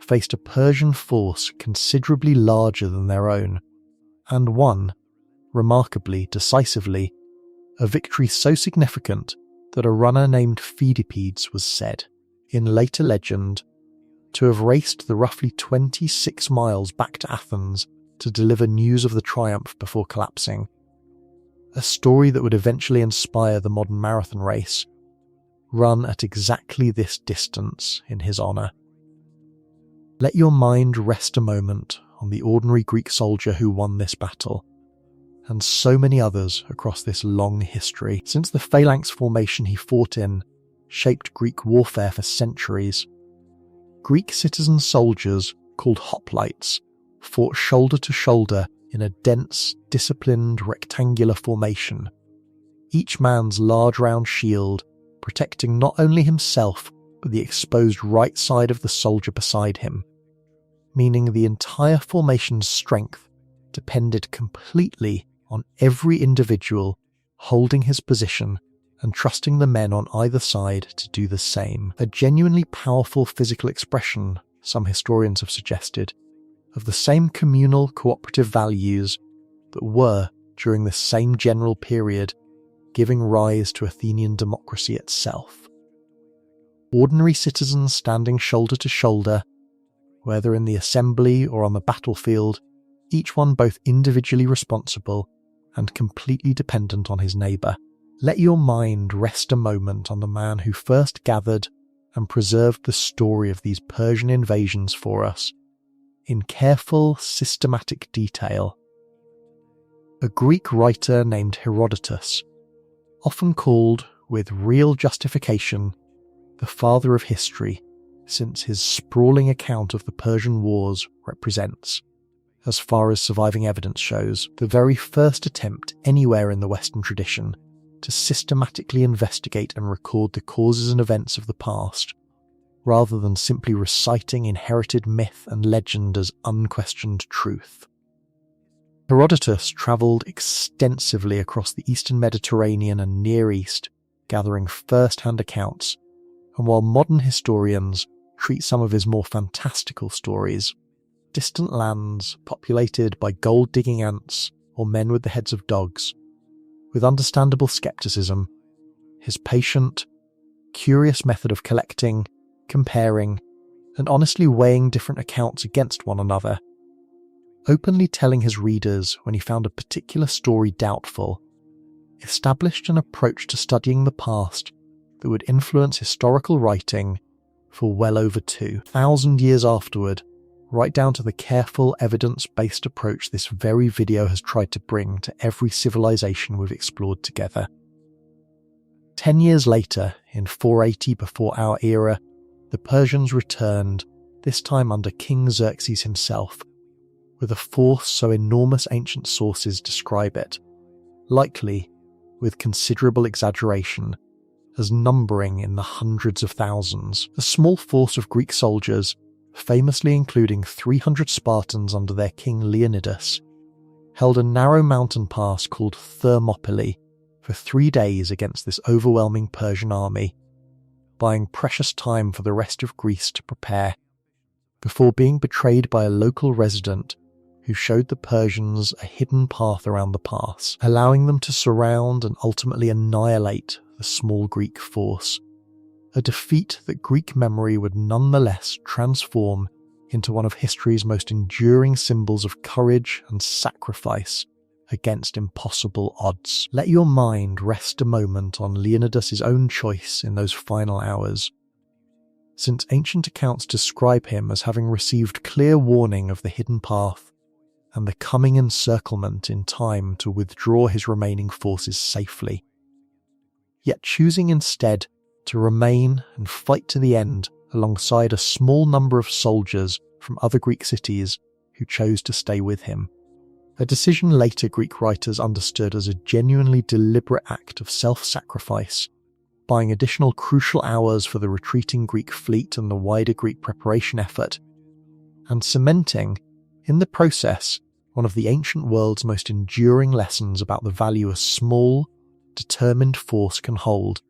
faced a Persian force considerably larger than their own, and won, remarkably, decisively, a victory so significant that a runner named Pheidippides was said, in later legend, to have raced the roughly 26 miles back to Athens to deliver news of the triumph before collapsing, a story that would eventually inspire the modern marathon race, run at exactly this distance in his honour. Let your mind rest a moment on the ordinary Greek soldier who won this battle, and so many others across this long history. Since the phalanx formation he fought in shaped Greek warfare for centuries, Greek citizen soldiers, called hoplites, fought shoulder to shoulder in a dense, disciplined, rectangular formation, each man's large round shield protecting not only himself but the exposed right side of the soldier beside him, meaning the entire formation's strength depended completely on every individual holding his position and trusting the men on either side to do the same. A genuinely powerful physical expression, some historians have suggested, of the same communal cooperative values that were, during this same general period, giving rise to Athenian democracy itself. Ordinary citizens standing shoulder to shoulder, whether in the assembly or on the battlefield, each one both individually responsible and completely dependent on his neighbour. Let your mind rest a moment on the man who first gathered and preserved the story of these Persian invasions for us, in careful, systematic detail. A Greek writer named Herodotus, often called, with real justification, the father of history, since his sprawling account of the Persian Wars represents, as far as surviving evidence shows, the very first attempt anywhere in the Western tradition to systematically investigate and record the causes and events of the past, rather than simply reciting inherited myth and legend as unquestioned truth. Herodotus travelled extensively across the Eastern Mediterranean and Near East, gathering first-hand accounts, and while modern historians treat some of his more fantastical stories, distant lands populated by gold-digging ants or men with the heads of dogs, with understandable skepticism, his patient, curious method of collecting, comparing, and honestly weighing different accounts against one another, openly telling his readers when he found a particular story doubtful, established an approach to studying the past that would influence historical writing for well over 2,000 years afterward, right down to the careful, evidence-based approach this very video has tried to bring to every civilization we've explored together. 10 years later, in 480 before our era, the Persians returned, this time under King Xerxes himself, with a force so enormous ancient sources describe it, likely, with considerable exaggeration, as numbering in the hundreds of thousands. A small force of Greek soldiers, famously including 300 Spartans under their king Leonidas, held a narrow mountain pass called Thermopylae for 3 days against this overwhelming Persian army, buying precious time for the rest of Greece to prepare, before being betrayed by a local resident who showed the Persians a hidden path around the pass, allowing them to surround and ultimately annihilate the small Greek force. A defeat that Greek memory would nonetheless transform into one of history's most enduring symbols of courage and sacrifice against impossible odds. Let your mind rest a moment on Leonidas' own choice in those final hours, since ancient accounts describe him as having received clear warning of the hidden path and the coming encirclement in time to withdraw his remaining forces safely, yet choosing instead to remain and fight to the end alongside a small number of soldiers from other Greek cities who chose to stay with him. A decision later Greek writers understood as a genuinely deliberate act of self-sacrifice, buying additional crucial hours for the retreating Greek fleet and the wider Greek preparation effort, and cementing, in the process, one of the ancient world's most enduring lessons about the value a small, determined force can hold,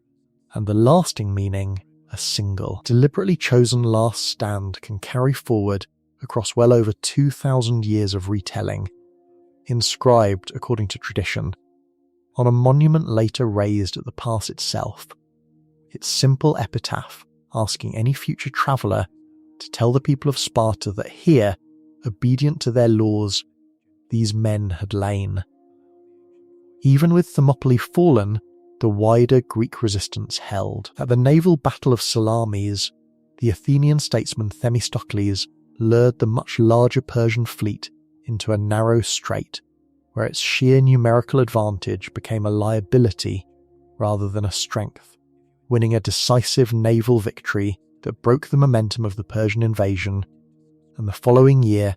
and the lasting meaning a single, deliberately chosen last stand can carry forward across well over 2,000 years of retelling, inscribed, according to tradition, on a monument later raised at the pass itself, its simple epitaph asking any future traveller to tell the people of Sparta that here, obedient to their laws, these men had lain. Even with Thermopylae fallen, the wider Greek resistance held. At the naval battle of Salamis, the Athenian statesman Themistocles lured the much larger Persian fleet into a narrow strait, where its sheer numerical advantage became a liability rather than a strength, winning a decisive naval victory that broke the momentum of the Persian invasion, and the following year,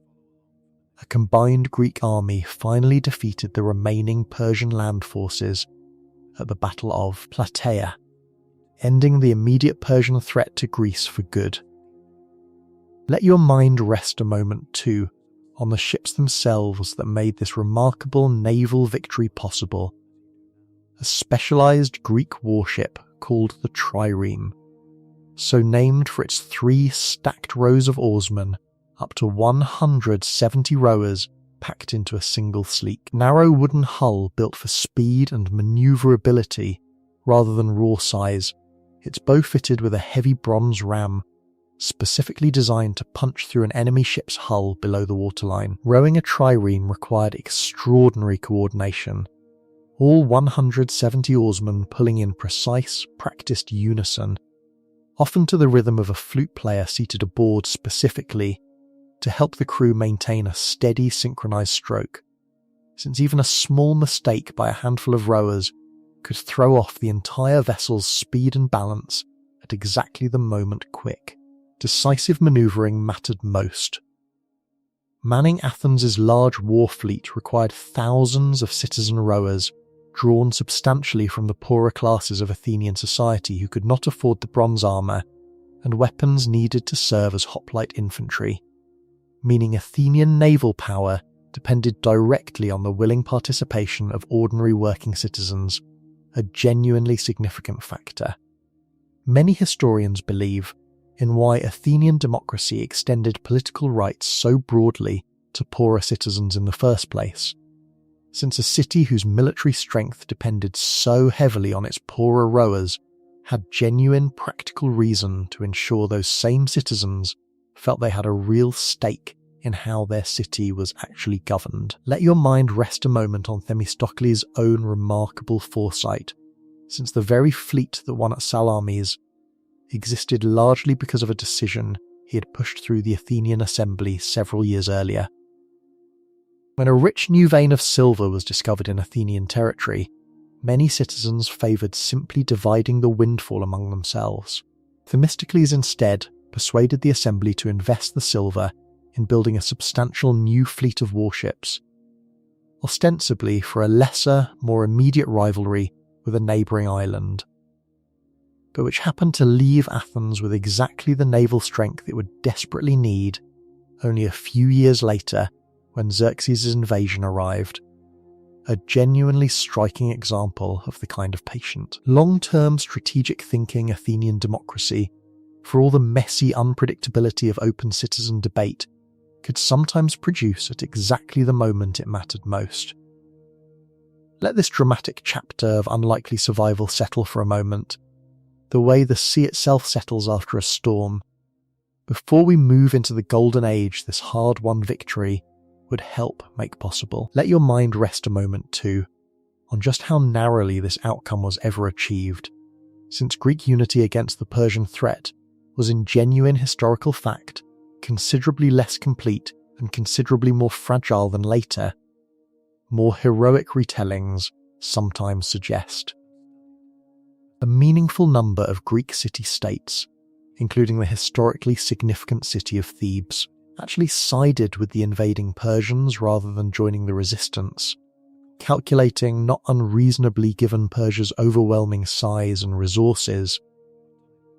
a combined Greek army finally defeated the remaining Persian land forces at the Battle of Plataea, ending the immediate Persian threat to Greece for good. Let your mind rest a moment too on the ships themselves that made this remarkable naval victory possible. A specialised Greek warship called the Trireme, so named for its 3 stacked rows of oarsmen, up to 170 rowers packed into a single sleek, narrow wooden hull built for speed and manoeuvrability rather than raw size. Its bow fitted with a heavy bronze ram, specifically designed to punch through an enemy ship's hull below the waterline. Rowing a trireme required extraordinary coordination, all 170 oarsmen pulling in precise, practiced unison, often to the rhythm of a flute player seated aboard specifically to help the crew maintain a steady, synchronized stroke, since even a small mistake by a handful of rowers could throw off the entire vessel's speed and balance at exactly the moment quick. Decisive manoeuvring mattered most. Manning Athens' large war fleet required thousands of citizen rowers, drawn substantially from the poorer classes of Athenian society who could not afford the bronze armour and weapons needed to serve as hoplite infantry, meaning Athenian naval power depended directly on the willing participation of ordinary working citizens, a genuinely significant factor. Many historians believe in why Athenian democracy extended political rights so broadly to poorer citizens in the first place, since a city whose military strength depended so heavily on its poorer rowers had genuine practical reason to ensure those same citizens felt they had a real stake in how their city was actually governed. Let your mind rest a moment on Themistocles' own remarkable foresight, since the very fleet that won at Salamis existed largely because of a decision he had pushed through the Athenian assembly several years earlier. When a rich new vein of silver was discovered in Athenian territory, many citizens favoured simply dividing the windfall among themselves. Themistocles instead persuaded the assembly to invest the silver in building a substantial new fleet of warships, ostensibly for a lesser, more immediate rivalry with a neighbouring island, but which happened to leave Athens with exactly the naval strength it would desperately need only a few years later when Xerxes' invasion arrived. A genuinely striking example of the kind of patient, long-term strategic thinking Athenian democracy, for all the messy unpredictability of open citizen debate, could sometimes produce at exactly the moment it mattered most. Let this dramatic chapter of unlikely survival settle for a moment, the way the sea itself settles after a storm, before we move into the golden age this hard-won victory would help make possible. Let your mind rest a moment too on just how narrowly this outcome was ever achieved, since Greek unity against the Persian threat was in genuine historical fact considerably less complete and considerably more fragile than later, more heroic retellings sometimes suggest. A meaningful number of Greek city-states, including the historically significant city of Thebes, actually sided with the invading Persians rather than joining the resistance, calculating not unreasonably given Persia's overwhelming size and resources,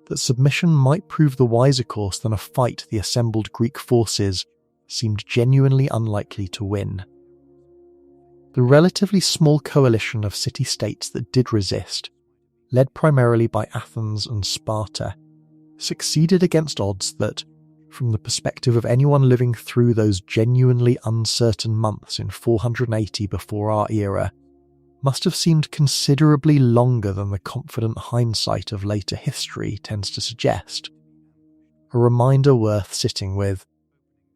that submission might prove the wiser course than a fight the assembled Greek forces seemed genuinely unlikely to win. The relatively small coalition of city-states that did resist, led primarily by Athens and Sparta, succeeded against odds that, from the perspective of anyone living through those genuinely uncertain months in 480 before our era, must have seemed considerably longer than the confident hindsight of later history tends to suggest. A reminder worth sitting with,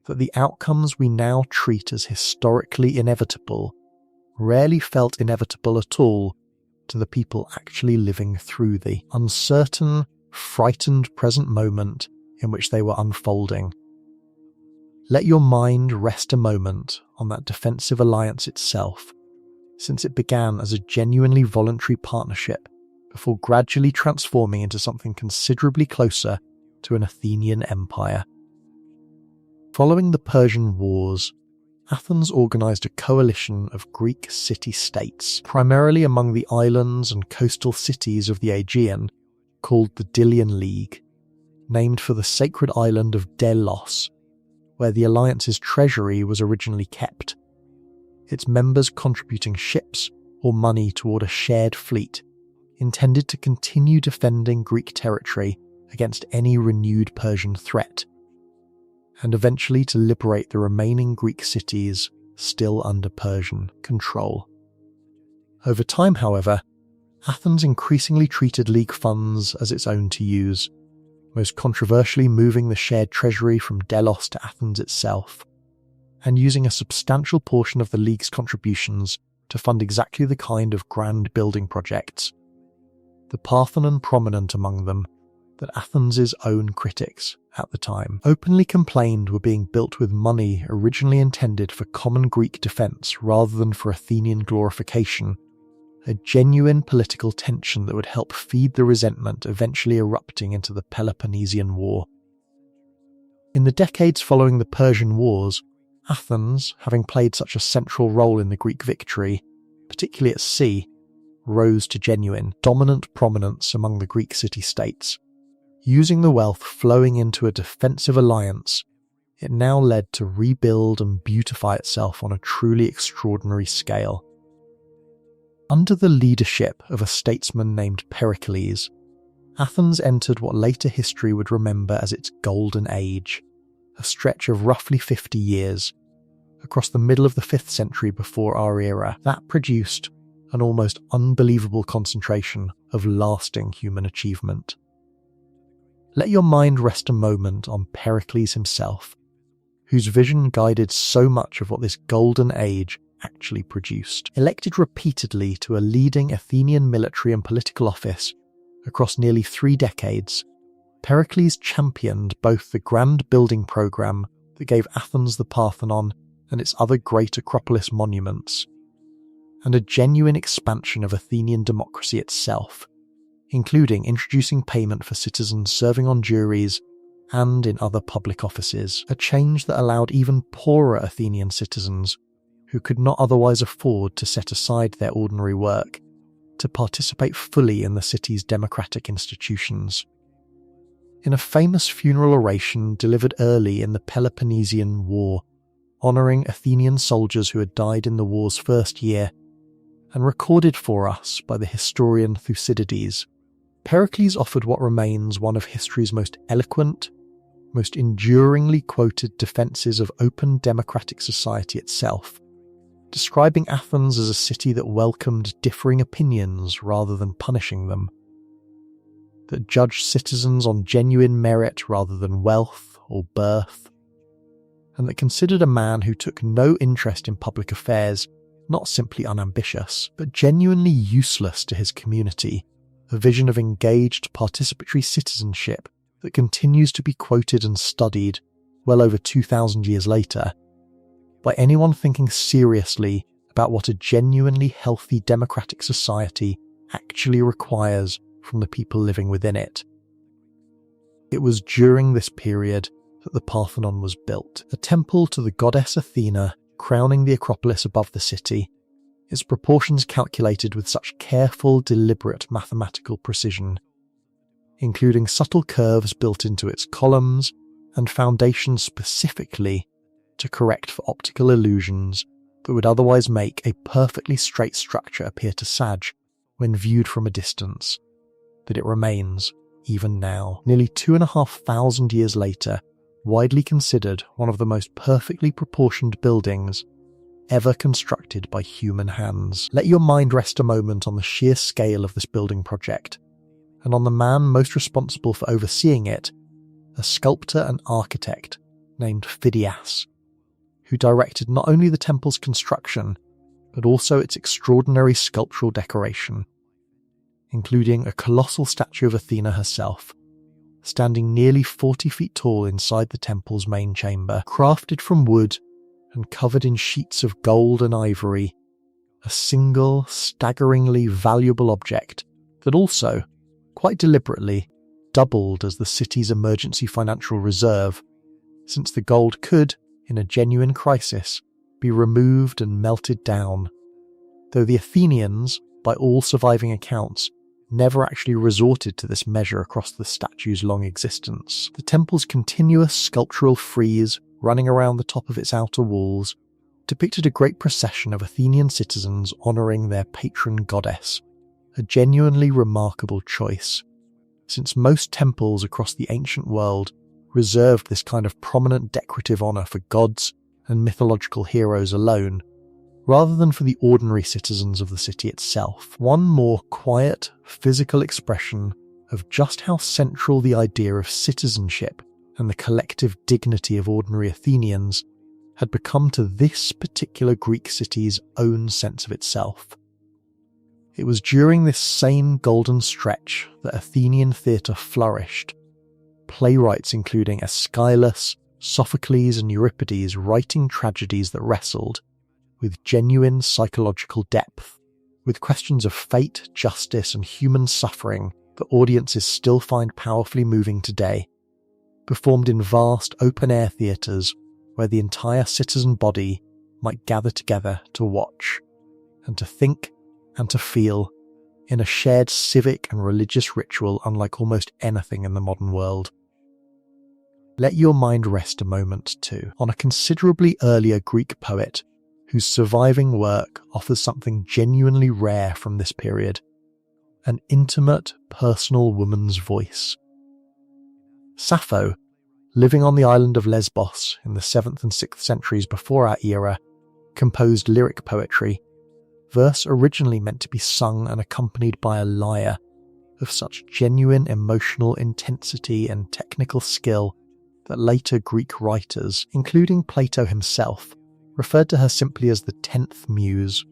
that the outcomes we now treat as historically inevitable rarely felt inevitable at all to the people actually living through the uncertain, frightened present moment in which they were unfolding. Let your mind rest a moment on that defensive alliance itself, since it began as a genuinely voluntary partnership before gradually transforming into something considerably closer to an Athenian empire. Following the Persian Wars, Athens organised a coalition of Greek city-states, primarily among the islands and coastal cities of the Aegean, called the Delian League, named for the sacred island of Delos, where the alliance's treasury was originally kept, its members contributing ships or money toward a shared fleet intended to continue defending Greek territory against any renewed Persian threat, and eventually to liberate the remaining Greek cities still under Persian control. Over time, however, Athens increasingly treated League funds as its own to use, most controversially moving the shared treasury from Delos to Athens itself, and using a substantial portion of the League's contributions to fund exactly the kind of grand building projects, the Parthenon prominent among them, that Athens' own critics at the time openly complained were being built with money originally intended for common Greek defence rather than for Athenian glorification, a genuine political tension that would help feed the resentment eventually erupting into the Peloponnesian War. In the decades following the Persian Wars, Athens, having played such a central role in the Greek victory, particularly at sea, rose to genuine, dominant prominence among the Greek city-states. Using the wealth flowing into a defensive alliance, it now led to rebuild and beautify itself on a truly extraordinary scale. Under the leadership of a statesman named Pericles, Athens entered what later history would remember as its Golden Age, a stretch of roughly 50 years, across the middle of the 5th century before our era, that produced an almost unbelievable concentration of lasting human achievement. Let your mind rest a moment on Pericles himself, whose vision guided so much of what this Golden Age actually produced. Elected repeatedly to a leading Athenian military and political office across nearly 3 decades, Pericles championed both the grand building programme that gave Athens the Parthenon and its other great Acropolis monuments, and a genuine expansion of Athenian democracy itself, including introducing payment for citizens serving on juries and in other public offices, a change that allowed even poorer Athenian citizens, who could not otherwise afford to set aside their ordinary work, to participate fully in the city's democratic institutions. In a famous funeral oration delivered early in the Peloponnesian War, honouring Athenian soldiers who had died in the war's first year, and recorded for us by the historian Thucydides, Pericles offered what remains one of history's most eloquent, most enduringly quoted defences of open democratic society itself, describing Athens as a city that welcomed differing opinions rather than punishing them, that judged citizens on genuine merit rather than wealth or birth, and that considered a man who took no interest in public affairs not simply unambitious, but genuinely useless to his community, a vision of engaged participatory citizenship that continues to be quoted and studied well over 2,000 years later by anyone thinking seriously about what a genuinely healthy democratic society actually requires from the people living within it. It was during this period that the Parthenon was built, a temple to the goddess Athena crowning the Acropolis above the city, its proportions calculated with such careful, deliberate mathematical precision, including subtle curves built into its columns and foundations specifically to correct for optical illusions that would otherwise make a perfectly straight structure appear to sag when viewed from a distance, that it remains, even now, nearly 2,500 years later, widely considered one of the most perfectly proportioned buildings ever constructed by human hands. Let your mind rest a moment on the sheer scale of this building project, and on the man most responsible for overseeing it, a sculptor and architect named Phidias, who directed not only the temple's construction, but also its extraordinary sculptural decoration, including a colossal statue of Athena herself, standing nearly 40 feet tall inside the temple's main chamber, crafted from wood and covered in sheets of gold and ivory, a single, staggeringly valuable object that also, quite deliberately, doubled as the city's emergency financial reserve, since the gold could, in a genuine crisis, be removed and melted down, though the Athenians, by all surviving accounts, never actually resorted to this measure across the statue's long existence. The temple's continuous sculptural frieze running around the top of its outer walls depicted a great procession of Athenian citizens honouring their patron goddess, a genuinely remarkable choice, since most temples across the ancient world reserved this kind of prominent decorative honour for gods and mythological heroes alone, rather than for the ordinary citizens of the city itself. One more quiet, physical expression of just how central the idea of citizenship and the collective dignity of ordinary Athenians had become to this particular Greek city's own sense of itself. It was during this same golden stretch that Athenian theatre flourished, playwrights including Aeschylus, Sophocles and Euripides writing tragedies that wrestled with genuine psychological depth, with questions of fate, justice and human suffering that audiences still find powerfully moving today, performed in vast open-air theatres where the entire citizen body might gather together to watch, and to think and to feel in a shared civic and religious ritual unlike almost anything in the modern world. Let your mind rest a moment, too, on a considerably earlier Greek poet whose surviving work offers something genuinely rare from this period: an intimate, personal woman's voice. Sappho, living on the island of Lesbos in the 7th and 6th centuries before our era, composed lyric poetry, verse originally meant to be sung and accompanied by a lyre, of such genuine emotional intensity and technical skill that later Greek writers, including Plato himself, referred to her simply as the 10th muse,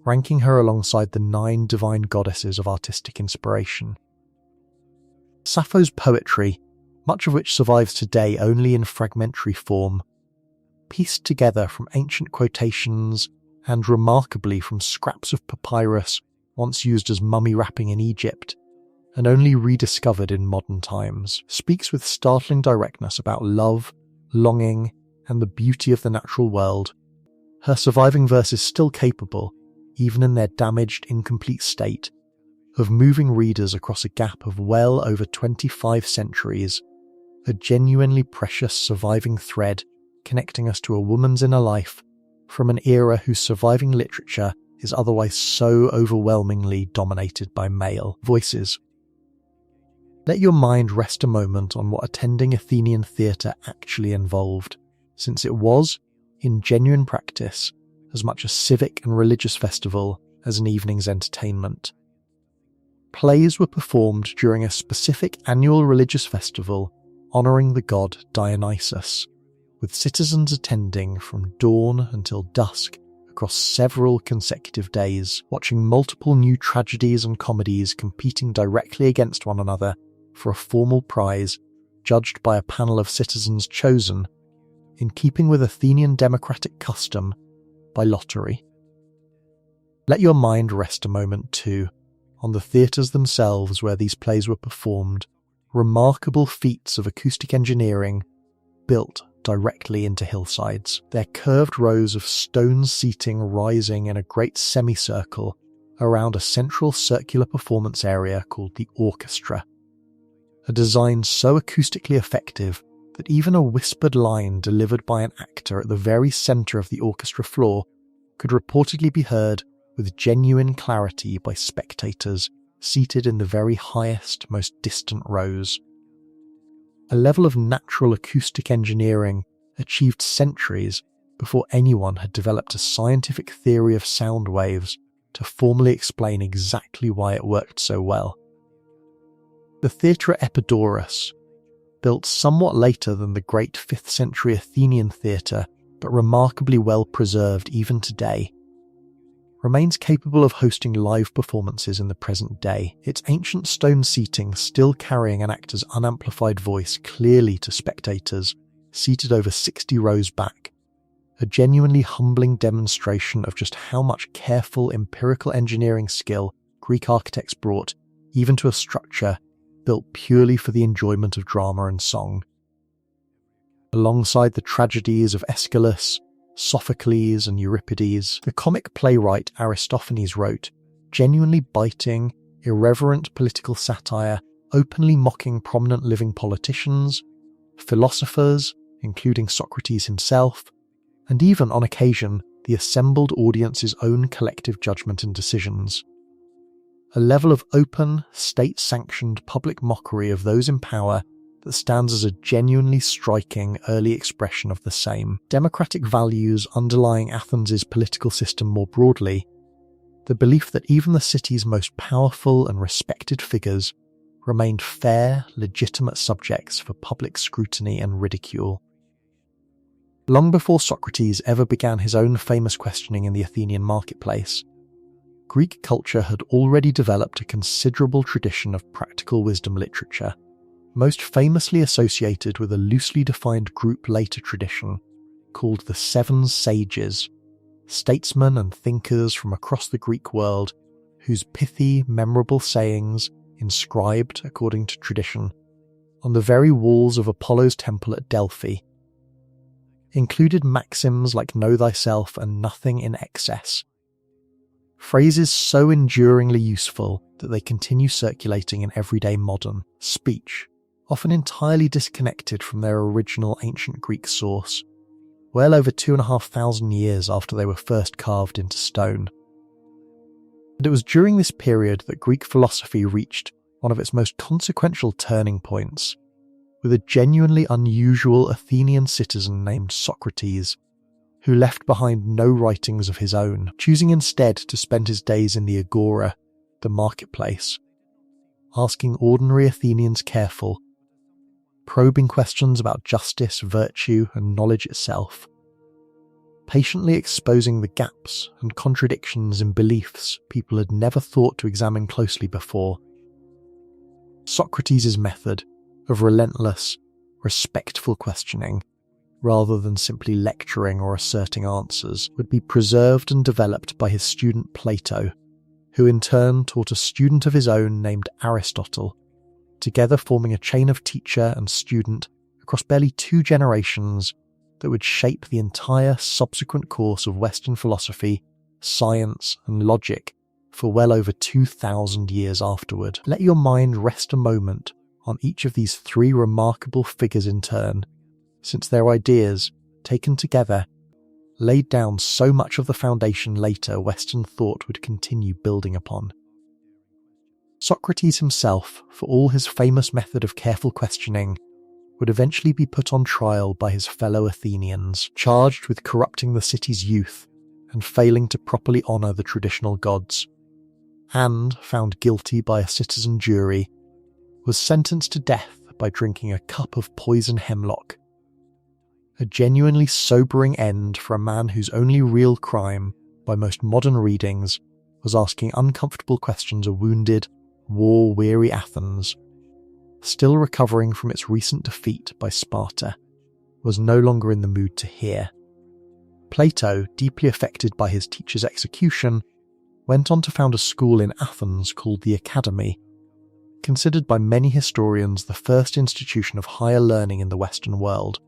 ranking her alongside the 9 divine goddesses of artistic inspiration. Sappho's poetry, much of which survives today only in fragmentary form, pieced together from ancient quotations and remarkably from scraps of papyrus once used as mummy wrapping in Egypt, and only rediscovered in modern times, speaks with startling directness about love, longing, and the beauty of the natural world. Her surviving verse is still capable, even in their damaged, incomplete state, of moving readers across a gap of well over 25 centuries, a genuinely precious surviving thread connecting us to a woman's inner life from an era whose surviving literature is otherwise so overwhelmingly dominated by male voices. Let your mind rest a moment on what attending Athenian theatre actually involved, since it was, in genuine practice, as much a civic and religious festival as an evening's entertainment. Plays were performed during a specific annual religious festival honouring the god Dionysus, with citizens attending from dawn until dusk across several consecutive days, watching multiple new tragedies and comedies competing directly against one another for a formal prize judged by a panel of citizens chosen, in keeping with Athenian democratic custom, by lottery. Let your mind rest a moment too on the theatres themselves where these plays were performed, remarkable feats of acoustic engineering built directly into hillsides, their curved rows of stone seating rising in a great semicircle around a central circular performance area called the orchestra, a design so acoustically effective that even a whispered line delivered by an actor at the very centre of the orchestra floor could reportedly be heard with genuine clarity by spectators seated in the very highest, most distant rows. A level of natural acoustic engineering achieved centuries before anyone had developed a scientific theory of sound waves to formally explain exactly why it worked so well. The Theatre Epidaurus, built somewhat later than the great 5th century Athenian theatre but remarkably well preserved even today, remains capable of hosting live performances in the present day, its ancient stone seating still carrying an actor's unamplified voice clearly to spectators seated over 60 rows back, a genuinely humbling demonstration of just how much careful empirical engineering skill Greek architects brought even to a structure built purely for the enjoyment of drama and song. Alongside the tragedies of Aeschylus, Sophocles and Euripides, the comic playwright Aristophanes wrote genuinely biting, irreverent political satire, openly mocking prominent living politicians, philosophers, including Socrates himself, and even, on occasion, the assembled audience's own collective judgment and decisions. A level of open, state-sanctioned public mockery of those in power that stands as a genuinely striking early expression of the same. Democratic values underlying Athens' political system more broadly, the belief that even the city's most powerful and respected figures remained fair, legitimate subjects for public scrutiny and ridicule. Long before Socrates ever began his own famous questioning in the Athenian marketplace, Greek culture had already developed a considerable tradition of practical wisdom literature, most famously associated with a loosely defined group later tradition called the Seven Sages, statesmen and thinkers from across the Greek world whose pithy, memorable sayings, inscribed, according to tradition, on the very walls of Apollo's temple at Delphi, included maxims like know thyself and nothing in excess. Phrases so enduringly useful that they continue circulating in everyday modern speech, often entirely disconnected from their original ancient Greek source, well over 2,500 years after they were first carved into stone. And it was during this period that Greek philosophy reached one of its most consequential turning points, with a genuinely unusual Athenian citizen named Socrates, who left behind no writings of his own, choosing instead to spend his days in the agora, the marketplace, asking ordinary Athenians careful, probing questions about justice, virtue, and knowledge itself, patiently exposing the gaps and contradictions in beliefs people had never thought to examine closely before. Socrates' method of relentless, respectful questioning, rather than simply lecturing or asserting answers, would be preserved and developed by his student Plato, who in turn taught a student of his own named Aristotle, together forming a chain of teacher and student across barely 2 generations that would shape the entire subsequent course of Western philosophy, science, and logic for well over 2,000 years afterward. Let your mind rest a moment on each of these 3 remarkable figures in turn, since their ideas, taken together, laid down so much of the foundation later Western thought would continue building upon. Socrates himself, for all his famous method of careful questioning, would eventually be put on trial by his fellow Athenians, charged with corrupting the city's youth and failing to properly honour the traditional gods, and, found guilty by a citizen jury, was sentenced to death by drinking a cup of poison hemlock. A genuinely sobering end for a man whose only real crime, by most modern readings, was asking uncomfortable questions of wounded, war-weary Athens, still recovering from its recent defeat by Sparta, was no longer in the mood to hear. Plato, deeply affected by his teacher's execution, went on to found a school in Athens called the Academy, considered by many historians the first institution of higher learning in the Western world,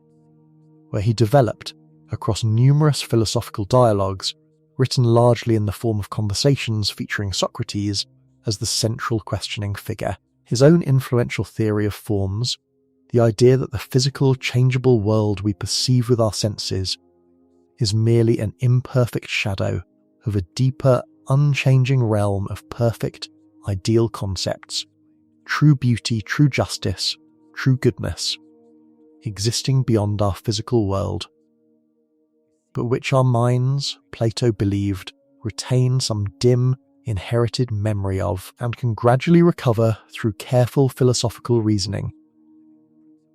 where he developed, across numerous philosophical dialogues, written largely in the form of conversations featuring Socrates as the central questioning figure, his own influential theory of forms, the idea that the physical, changeable world we perceive with our senses is merely an imperfect shadow of a deeper, unchanging realm of perfect, ideal concepts, true beauty, true justice, true goodness, existing beyond our physical world, but which our minds, Plato believed, retain some dim, inherited memory of, and can gradually recover through careful philosophical reasoning.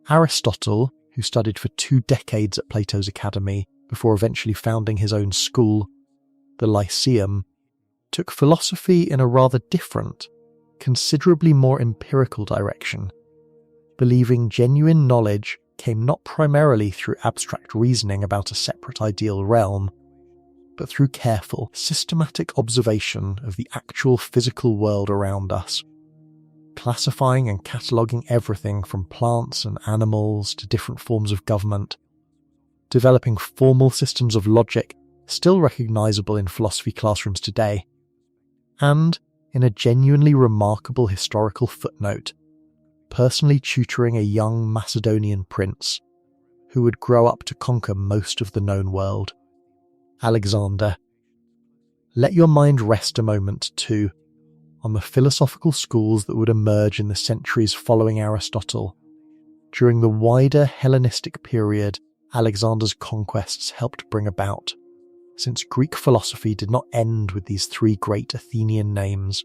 Aristotle, who studied for 2 decades at Plato's Academy before eventually founding his own school, the Lyceum, took philosophy in a rather different, considerably more empirical direction, believing genuine knowledge came not primarily through abstract reasoning about a separate ideal realm, but through careful, systematic observation of the actual physical world around us, classifying and cataloguing everything from plants and animals to different forms of government, developing formal systems of logic still recognisable in philosophy classrooms today, and, in a genuinely remarkable historical footnote, personally tutoring a young Macedonian prince who would grow up to conquer most of the known world, Alexander. Let your mind rest a moment, too, on the philosophical schools that would emerge in the centuries following Aristotle, during the wider Hellenistic period Alexander's conquests helped bring about, since Greek philosophy did not end with these three great Athenian names,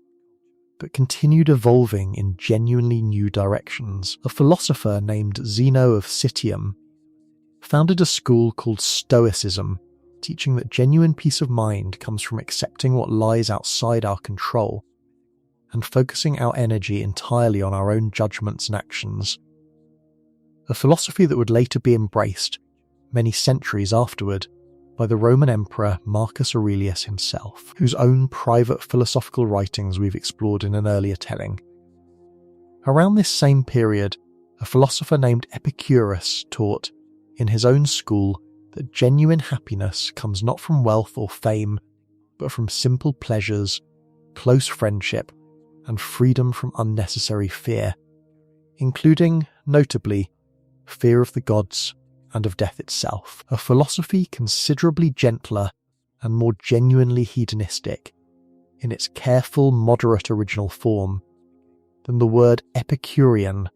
but continued evolving in genuinely new directions. A philosopher named Zeno of Citium founded a school called Stoicism, teaching that genuine peace of mind comes from accepting what lies outside our control and focusing our energy entirely on our own judgments and actions. A philosophy that would later be embraced, many centuries afterward, by the Roman Emperor Marcus Aurelius himself, whose own private philosophical writings we've explored in an earlier telling. Around this same period, a philosopher named Epicurus taught, in his own school, that genuine happiness comes not from wealth or fame, but from simple pleasures, close friendship, and freedom from unnecessary fear, including, notably, fear of the gods and of death itself, a philosophy considerably gentler and more genuinely hedonistic, in its careful, moderate original form, than the word Epicurean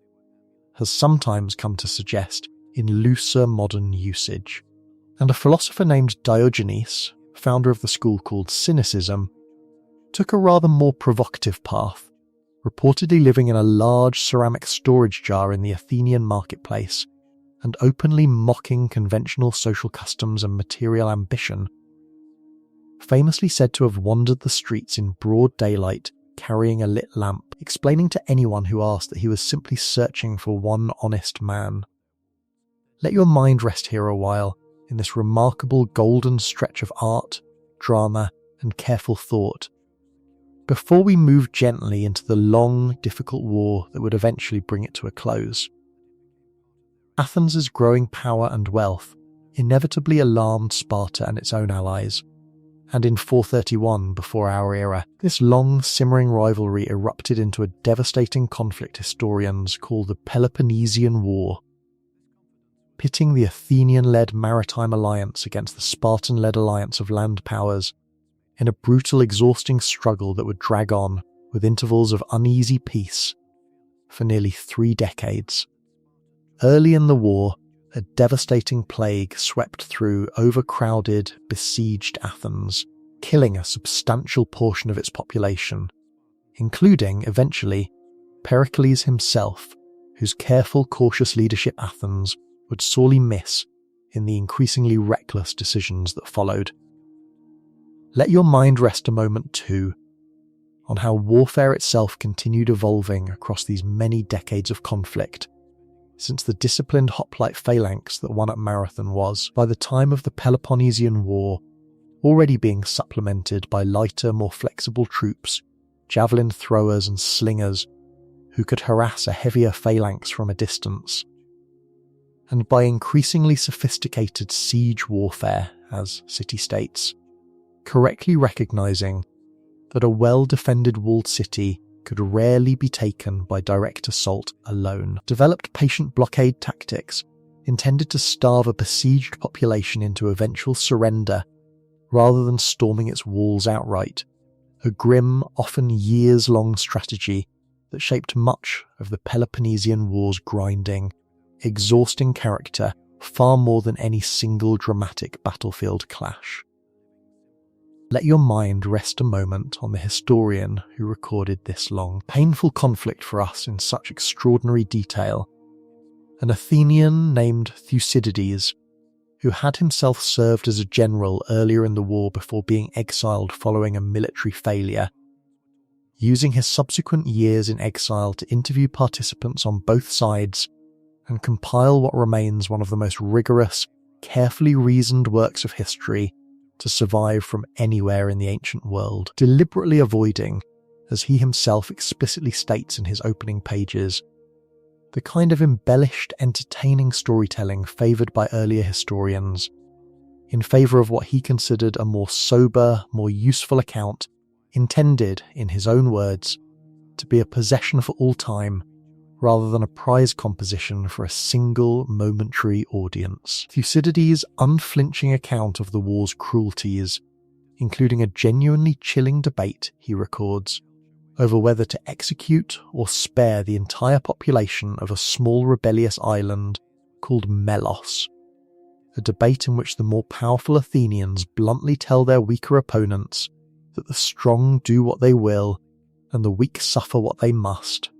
has sometimes come to suggest in looser modern usage. And a philosopher named Diogenes, founder of the school called Cynicism, took a rather more provocative path, reportedly living in a large ceramic storage jar in the Athenian marketplace, and openly mocking conventional social customs and material ambition, famously said to have wandered the streets in broad daylight carrying a lit lamp, explaining to anyone who asked that he was simply searching for one honest man. Let your mind rest here a while in this remarkable golden stretch of art, drama, and careful thought, before we move gently into the long, difficult war that would eventually bring it to a close. Athens' growing power and wealth inevitably alarmed Sparta and its own allies, and in 431 before our era, this long simmering rivalry erupted into a devastating conflict historians call the Peloponnesian War, pitting the Athenian-led maritime alliance against the Spartan-led alliance of land powers in a brutal, exhausting struggle that would drag on, with intervals of uneasy peace, for nearly 3 decades. Early in the war, a devastating plague swept through overcrowded, besieged Athens, killing a substantial portion of its population, including, eventually, Pericles himself, whose careful, cautious leadership Athens would sorely miss in the increasingly reckless decisions that followed. Let your mind rest a moment too on how warfare itself continued evolving across these many decades of conflict, since the disciplined hoplite phalanx that won at Marathon was, by the time of the Peloponnesian War, already being supplemented by lighter, more flexible troops, javelin throwers and slingers, who could harass a heavier phalanx from a distance, and by increasingly sophisticated siege warfare, as city-states, correctly recognizing that a well-defended walled city could rarely be taken by direct assault alone, developed patient blockade tactics intended to starve a besieged population into eventual surrender rather than storming its walls outright, a grim, often years-long strategy that shaped much of the Peloponnesian War's grinding, exhausting character far more than any single dramatic battlefield clash. Let your mind rest a moment on the historian who recorded this long, painful conflict for us in such extraordinary detail, an Athenian named Thucydides, who had himself served as a general earlier in the war before being exiled following a military failure, using his subsequent years in exile to interview participants on both sides and compile what remains one of the most rigorous, carefully reasoned works of history to survive from anywhere in the ancient world, deliberately avoiding, as he himself explicitly states in his opening pages, the kind of embellished, entertaining storytelling favoured by earlier historians, in favour of what he considered a more sober, more useful account, intended, in his own words, to be a possession for all time, rather than a prize composition for a single momentary audience. Thucydides' unflinching account of the war's cruelties, including a genuinely chilling debate, he records, over whether to execute or spare the entire population of a small rebellious island called Melos, a debate in which the more powerful Athenians bluntly tell their weaker opponents that the strong do what they will and the weak suffer what they must,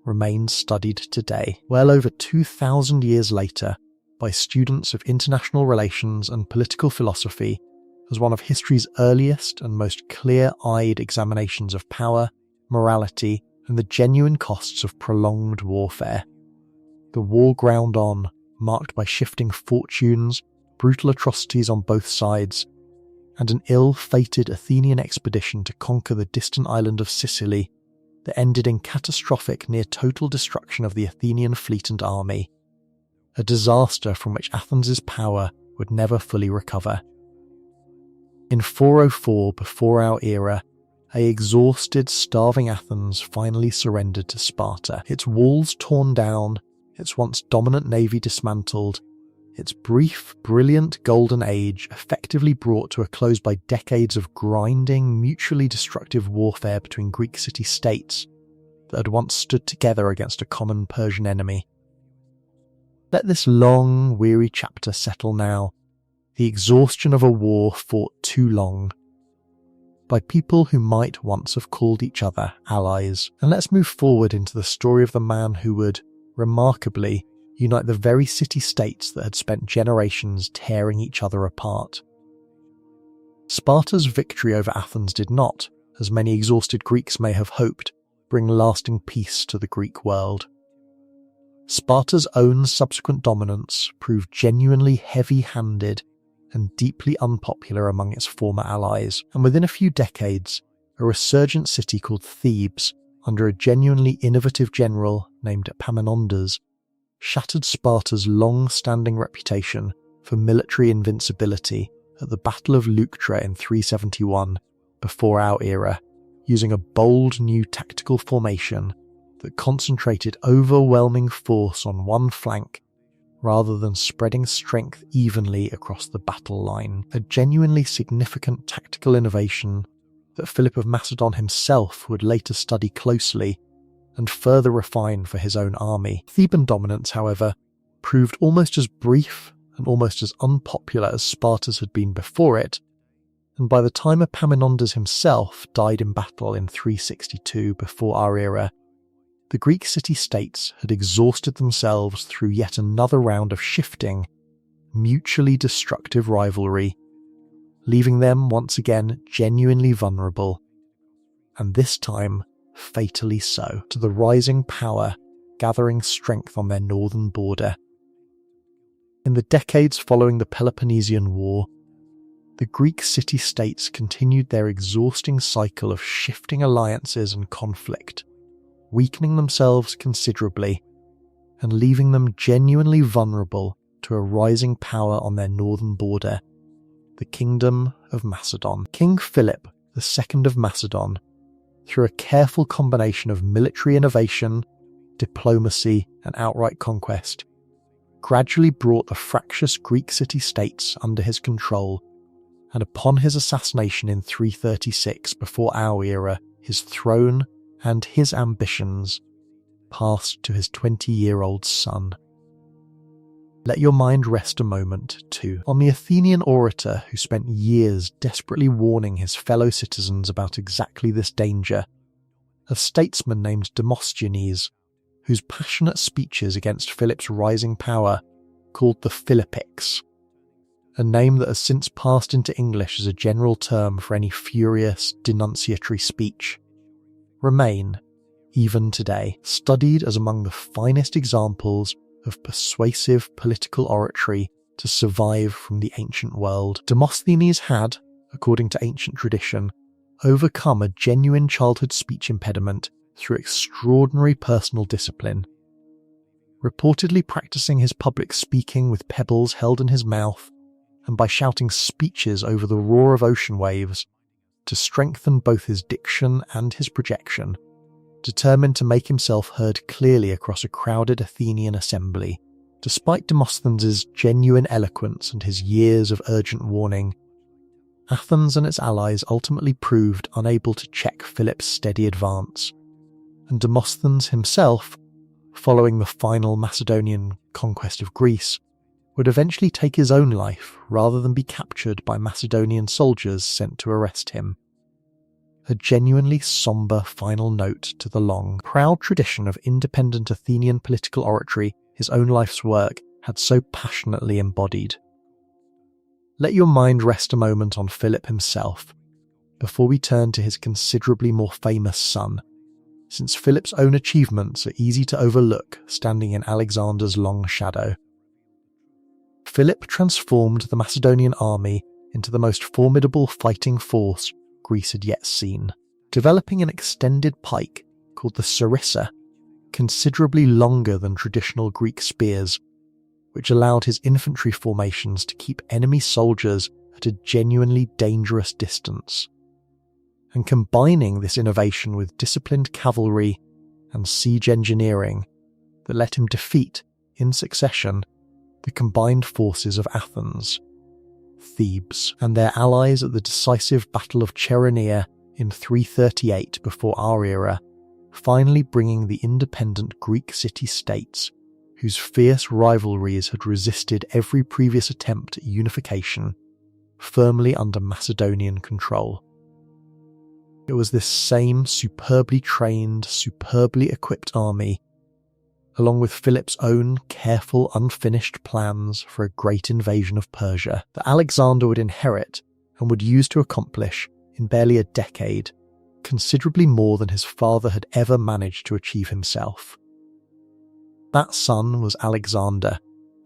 remains studied today, well over 2,000 years later, by students of international relations and political philosophy as one of history's earliest and most clear-eyed examinations of power, morality, and the genuine costs of prolonged warfare. The war ground on, marked by shifting fortunes, brutal atrocities on both sides, and an ill-fated Athenian expedition to conquer the distant island of Sicily that ended in catastrophic near-total destruction of the Athenian fleet and army, a disaster from which Athens' power would never fully recover. In 404 before our era, a exhausted, starving Athens finally surrendered to Sparta, its walls torn down, its once dominant navy dismantled, its brief, brilliant golden age effectively brought to a close by decades of grinding, mutually destructive warfare between Greek city-states that had once stood together against a common Persian enemy. Let this long, weary chapter settle now, the exhaustion of a war fought too long, by people who might once have called each other allies. And let's move forward into the story of the man who would, remarkably, unite the very city-states that had spent generations tearing each other apart. Sparta's victory over Athens did not, as many exhausted Greeks may have hoped, bring lasting peace to the Greek world. Sparta's own subsequent dominance proved genuinely heavy-handed and deeply unpopular among its former allies, and within a few decades, a resurgent city called Thebes, under a genuinely innovative general named Epaminondas, shattered Sparta's long-standing reputation for military invincibility at the Battle of Leuctra in 371 before our era, using a bold new tactical formation that concentrated overwhelming force on one flank rather than spreading strength evenly across the battle line, a genuinely significant tactical innovation that Philip of Macedon himself would later study closely and further refine for his own army. Theban dominance, however, proved almost as brief and almost as unpopular as Sparta's had been before it, and by the time Epaminondas himself died in battle in 362 before our era, the Greek city-states had exhausted themselves through yet another round of shifting, mutually destructive rivalry, leaving them once again genuinely vulnerable, and this time fatally so, to the rising power gathering strength on their northern border. In the decades following the Peloponnesian War, the Greek city-states continued their exhausting cycle of shifting alliances and conflict, weakening themselves considerably and leaving them genuinely vulnerable to a rising power on their northern border, the Kingdom of Macedon. King Philip II of Macedon, through a careful combination of military innovation, diplomacy, and outright conquest, gradually brought the fractious Greek city-states under his control, and upon his assassination in 336 before our era, his throne and his ambitions passed to his 20-year-old son. Let your mind rest a moment, too, on the Athenian orator who spent years desperately warning his fellow citizens about exactly this danger, a statesman named Demosthenes, whose passionate speeches against Philip's rising power, called the Philippics, a name that has since passed into English as a general term for any furious, denunciatory speech, remain, even today, studied as among the finest examples of persuasive political oratory to survive from the ancient world. Demosthenes had, according to ancient tradition, overcome a genuine childhood speech impediment through extraordinary personal discipline, reportedly practicing his public speaking with pebbles held in his mouth and by shouting speeches over the roar of ocean waves to strengthen both his diction and his projection, determined to make himself heard clearly across a crowded Athenian assembly. Despite Demosthenes' genuine eloquence and his years of urgent warning, Athens and its allies ultimately proved unable to check Philip's steady advance, and Demosthenes himself, following the final Macedonian conquest of Greece, would eventually take his own life rather than be captured by Macedonian soldiers sent to arrest him. A genuinely sombre final note to the long, proud tradition of independent Athenian political oratory his own life's work had so passionately embodied. Let your mind rest a moment on Philip himself, before we turn to his considerably more famous son, since Philip's own achievements are easy to overlook standing in Alexander's long shadow. Philip transformed the Macedonian army into the most formidable fighting force Greece had yet seen, developing an extended pike called the sarissa, considerably longer than traditional Greek spears, which allowed his infantry formations to keep enemy soldiers at a genuinely dangerous distance. And combining this innovation with disciplined cavalry and siege engineering that let him defeat, in succession, the combined forces of Athens, Thebes, and their allies at the decisive Battle of Chaeronea in 338 before our era, finally bringing the independent Greek city-states, whose fierce rivalries had resisted every previous attempt at unification, firmly under Macedonian control. It was this same superbly trained, superbly equipped army, along with Philip's own careful, unfinished plans for a great invasion of Persia, that Alexander would inherit and would use to accomplish, in barely a decade, considerably more than his father had ever managed to achieve himself. That son was Alexander,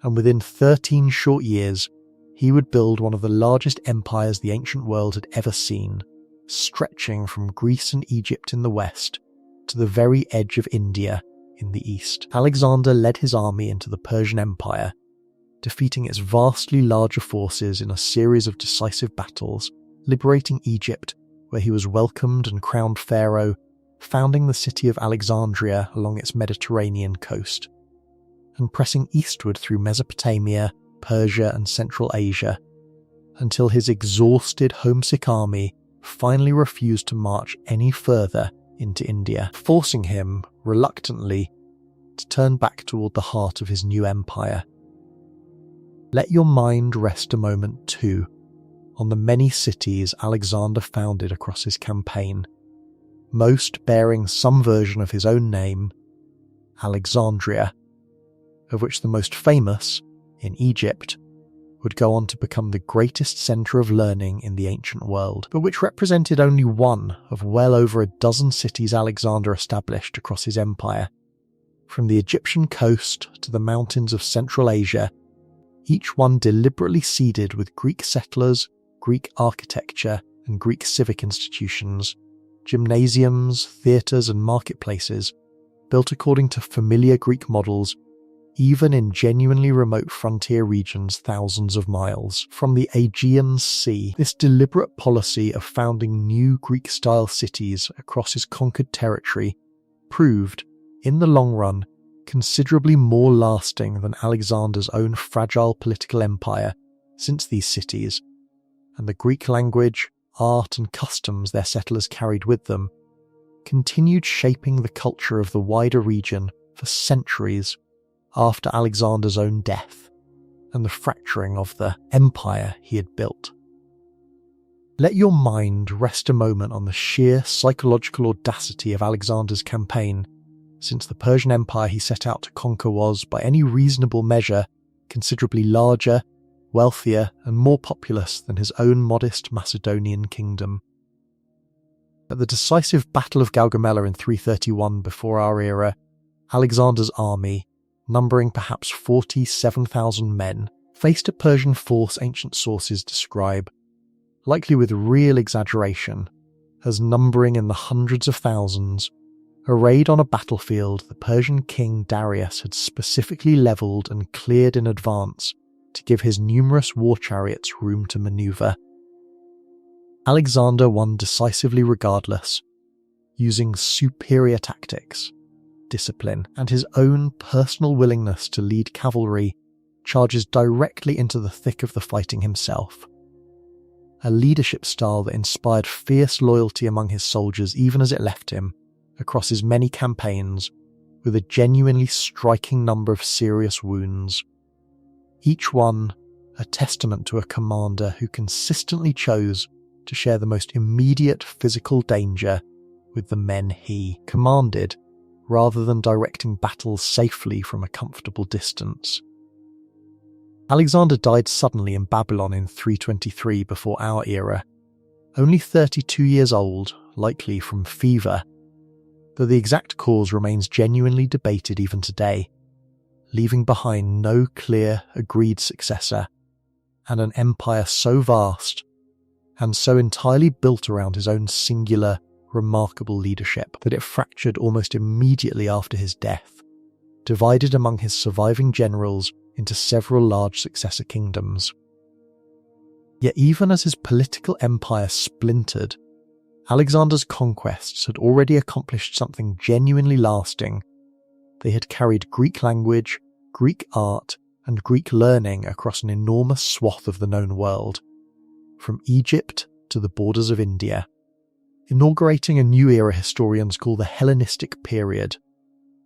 and within 13 short years, he would build one of the largest empires the ancient world had ever seen, stretching from Greece and Egypt in the west to the very edge of India in the east. Alexander led his army into the Persian Empire, defeating its vastly larger forces in a series of decisive battles, liberating Egypt, where he was welcomed and crowned pharaoh, founding the city of Alexandria along its Mediterranean coast, and pressing eastward through Mesopotamia, Persia, and Central Asia, until his exhausted, homesick army finally refused to march any further into India, forcing him, reluctantly, to turn back toward the heart of his new empire. Let your mind rest a moment, too, on the many cities Alexander founded across his campaign, most bearing some version of his own name, Alexandria, of which the most famous, in Egypt, would go on to become the greatest centre of learning in the ancient world, but which represented only one of well over a dozen cities Alexander established across his empire. From the Egyptian coast to the mountains of Central Asia, each one deliberately seeded with Greek settlers, Greek architecture, and Greek civic institutions, gymnasiums, theatres, and marketplaces, built according to familiar Greek models, even in genuinely remote frontier regions thousands of miles from the Aegean Sea. This deliberate policy of founding new Greek-style cities across his conquered territory proved, in the long run, considerably more lasting than Alexander's own fragile political empire, since these cities, and the Greek language, art, and customs their settlers carried with them, continued shaping the culture of the wider region for centuries after Alexander's own death and the fracturing of the empire he had built. Let your mind rest a moment on the sheer psychological audacity of Alexander's campaign, since the Persian Empire he set out to conquer was, by any reasonable measure, considerably larger, wealthier, and more populous than his own modest Macedonian kingdom. At the decisive Battle of Gaugamela in 331 before our era, Alexander's army, numbering perhaps 47,000 men, faced a Persian force ancient sources describe, likely with real exaggeration, as numbering in the hundreds of thousands, arrayed on a battlefield the Persian king Darius had specifically levelled and cleared in advance to give his numerous war chariots room to manoeuvre. Alexander won decisively regardless, using superior tactics, discipline, and his own personal willingness to lead cavalry charges directly into the thick of the fighting himself. a leadership style that inspired fierce loyalty among his soldiers even as it left him, across his many campaigns, with a genuinely striking number of serious wounds. Each one a testament to a commander who consistently chose to share the most immediate physical danger with the men he commanded, rather than directing battles safely from a comfortable distance. Alexander died suddenly in Babylon in 323 before our era, only 32 years old, likely from fever, though the exact cause remains genuinely debated even today, leaving behind no clear, agreed successor, and an empire so vast and so entirely built around his own singular, remarkable leadership that it fractured almost immediately after his death, divided among his surviving generals into several large successor kingdoms. Yet even as his political empire splintered, Alexander's conquests had already accomplished something genuinely lasting. They had carried Greek language, Greek art, and Greek learning across an enormous swath of the known world, from Egypt to the borders of India, inaugurating a new era historians call the Hellenistic period,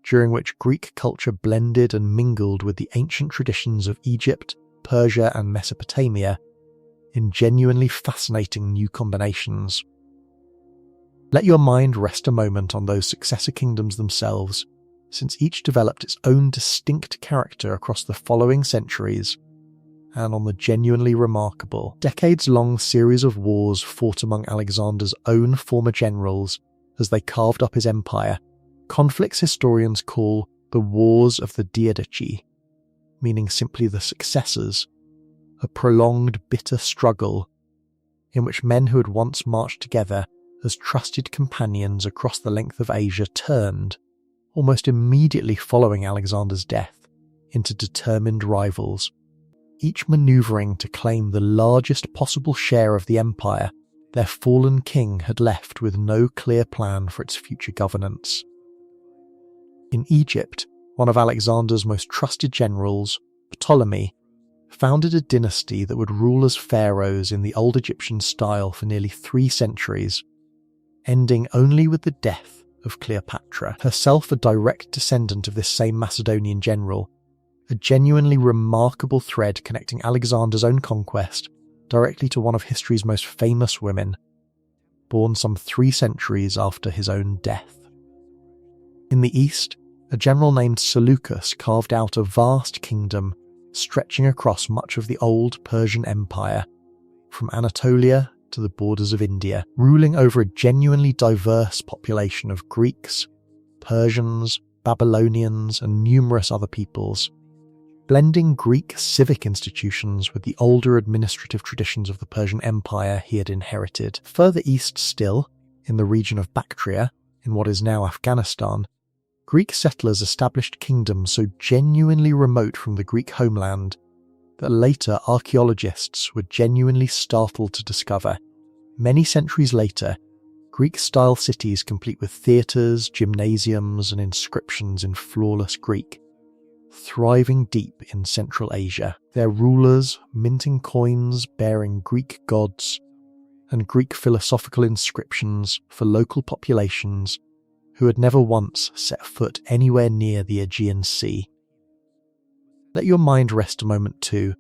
during which Greek culture blended and mingled with the ancient traditions of Egypt, Persia, and Mesopotamia in genuinely fascinating new combinations. Let your mind rest a moment on those successor kingdoms themselves, since each developed its own distinct character across the following centuries, and on the genuinely remarkable, decades-long series of wars fought among Alexander's own former generals as they carved up his empire, conflicts historians call the Wars of the Diadochi, meaning simply the successors, a prolonged bitter struggle in which men who had once marched together as trusted companions across the length of Asia turned, almost immediately following Alexander's death, into determined rivals, each manoeuvring to claim the largest possible share of the empire their fallen king had left with no clear plan for its future governance. In Egypt, one of Alexander's most trusted generals, Ptolemy, founded a dynasty that would rule as pharaohs in the old Egyptian style for nearly 3 centuries, ending only with the death of Cleopatra, herself a direct descendant of this same Macedonian general, a genuinely remarkable thread connecting Alexander's own conquest directly to one of history's most famous women, born some 3 centuries after his own death. In the east, a general named Seleucus carved out a vast kingdom stretching across much of the old Persian Empire, from Anatolia to the borders of India, ruling over a genuinely diverse population of Greeks, Persians, Babylonians, and numerous other peoples, blending Greek civic institutions with the older administrative traditions of the Persian Empire he had inherited. Further east still, in the region of Bactria, in what is now Afghanistan, Greek settlers established kingdoms so genuinely remote from the Greek homeland that later archaeologists were genuinely startled to discover, many centuries later, Greek-style cities complete with theatres, gymnasiums, and inscriptions in flawless Greek, thriving deep in Central Asia, their rulers minting coins bearing Greek gods and Greek philosophical inscriptions for local populations who had never once set foot anywhere near the Aegean Sea. Let your mind rest a moment too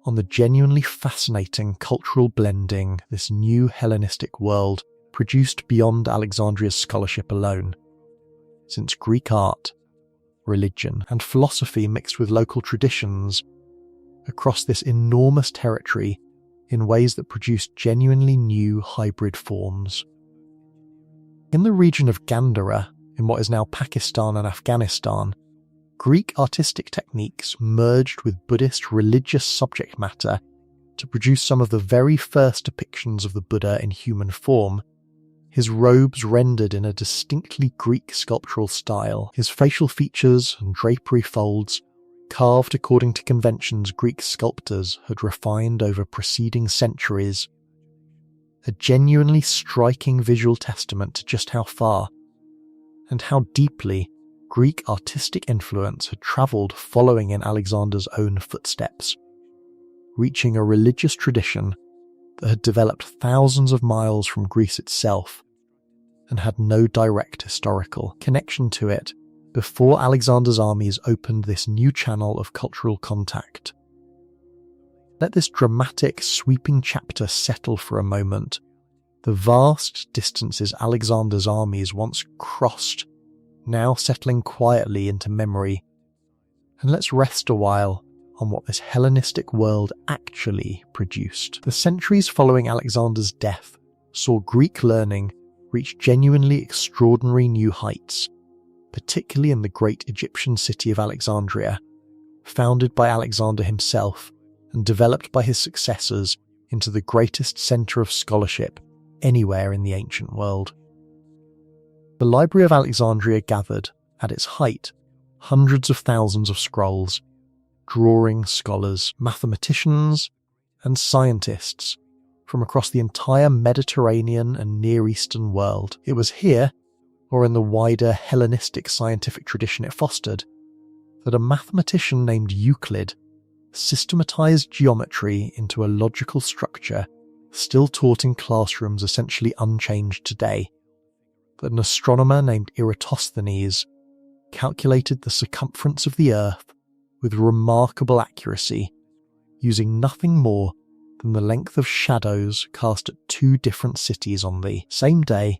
on the genuinely fascinating cultural blending this new Hellenistic world produced beyond Alexandria's scholarship alone, since Greek art, religion, and philosophy mixed with local traditions across this enormous territory in ways that produced genuinely new hybrid forms. In the region of Gandhara, in what is now Pakistan and Afghanistan, Greek artistic techniques merged with Buddhist religious subject matter to produce some of the very first depictions of the Buddha in human form, his robes rendered in a distinctly Greek sculptural style, his facial features and drapery folds carved according to conventions Greek sculptors had refined over preceding centuries. A genuinely striking visual testament to just how far and how deeply Greek artistic influence had travelled following in Alexander's own footsteps, reaching a religious tradition that had developed thousands of miles from Greece itself and had no direct historical connection to it before Alexander's armies opened this new channel of cultural contact. Let this dramatic, sweeping chapter settle for a moment. The vast distances Alexander's armies once crossed, now settling quietly into memory. And let's rest a while on what this Hellenistic world actually produced. The centuries following Alexander's death saw Greek learning reach genuinely extraordinary new heights, particularly in the great Egyptian city of Alexandria, founded by Alexander himself and developed by his successors into the greatest centre of scholarship anywhere in the ancient world. The Library of Alexandria gathered, at its height, hundreds of thousands of scrolls, drawing scholars, mathematicians, and scientists from across the entire Mediterranean and Near Eastern world. It was here, or in the wider Hellenistic scientific tradition it fostered, that a mathematician named Euclid systematized geometry into a logical structure still taught in classrooms essentially unchanged today, that an astronomer named Eratosthenes calculated the circumference of the Earth with remarkable accuracy, using nothing more than the length of shadows cast at two different cities on the same day,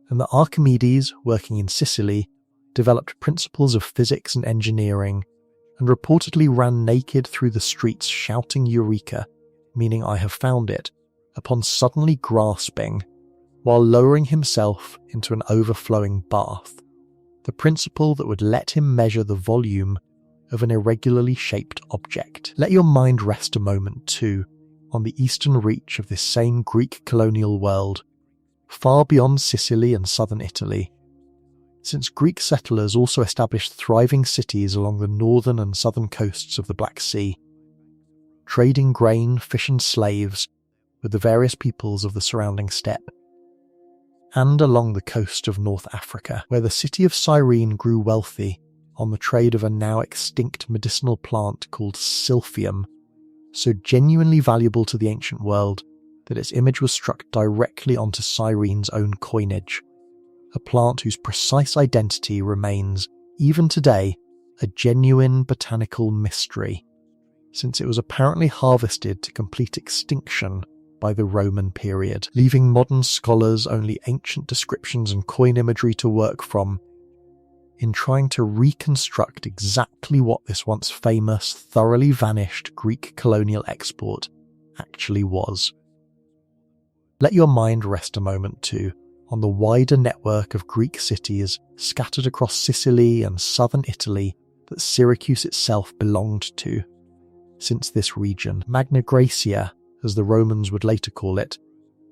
and that Archimedes, working in Sicily, developed principles of physics and engineering, and reportedly ran naked through the streets shouting Eureka, meaning I have found it, upon suddenly grasping, while lowering himself into an overflowing bath, the principle that would let him measure the volume of an irregularly shaped object. Let your mind rest a moment too on the eastern reach of this same Greek colonial world, far beyond Sicily and southern Italy, since Greek settlers also established thriving cities along the northern and southern coasts of the Black Sea, trading grain, fish and slaves with the various peoples of the surrounding steppe, and along the coast of North Africa, where the city of Cyrene grew wealthy on the trade of a now extinct medicinal plant called silphium, so genuinely valuable to the ancient world that its image was struck directly onto Cyrene's own coinage, a plant whose precise identity remains, even today, a genuine botanical mystery, since it was apparently harvested to complete extinction by the Roman period, leaving modern scholars only ancient descriptions and coin imagery to work from, in trying to reconstruct exactly what this once famous, thoroughly vanished Greek colonial export actually was. Let your mind rest a moment too on the wider network of Greek cities scattered across Sicily and southern Italy that Syracuse itself belonged to, since this region, Magna Graecia, as the Romans would later call it,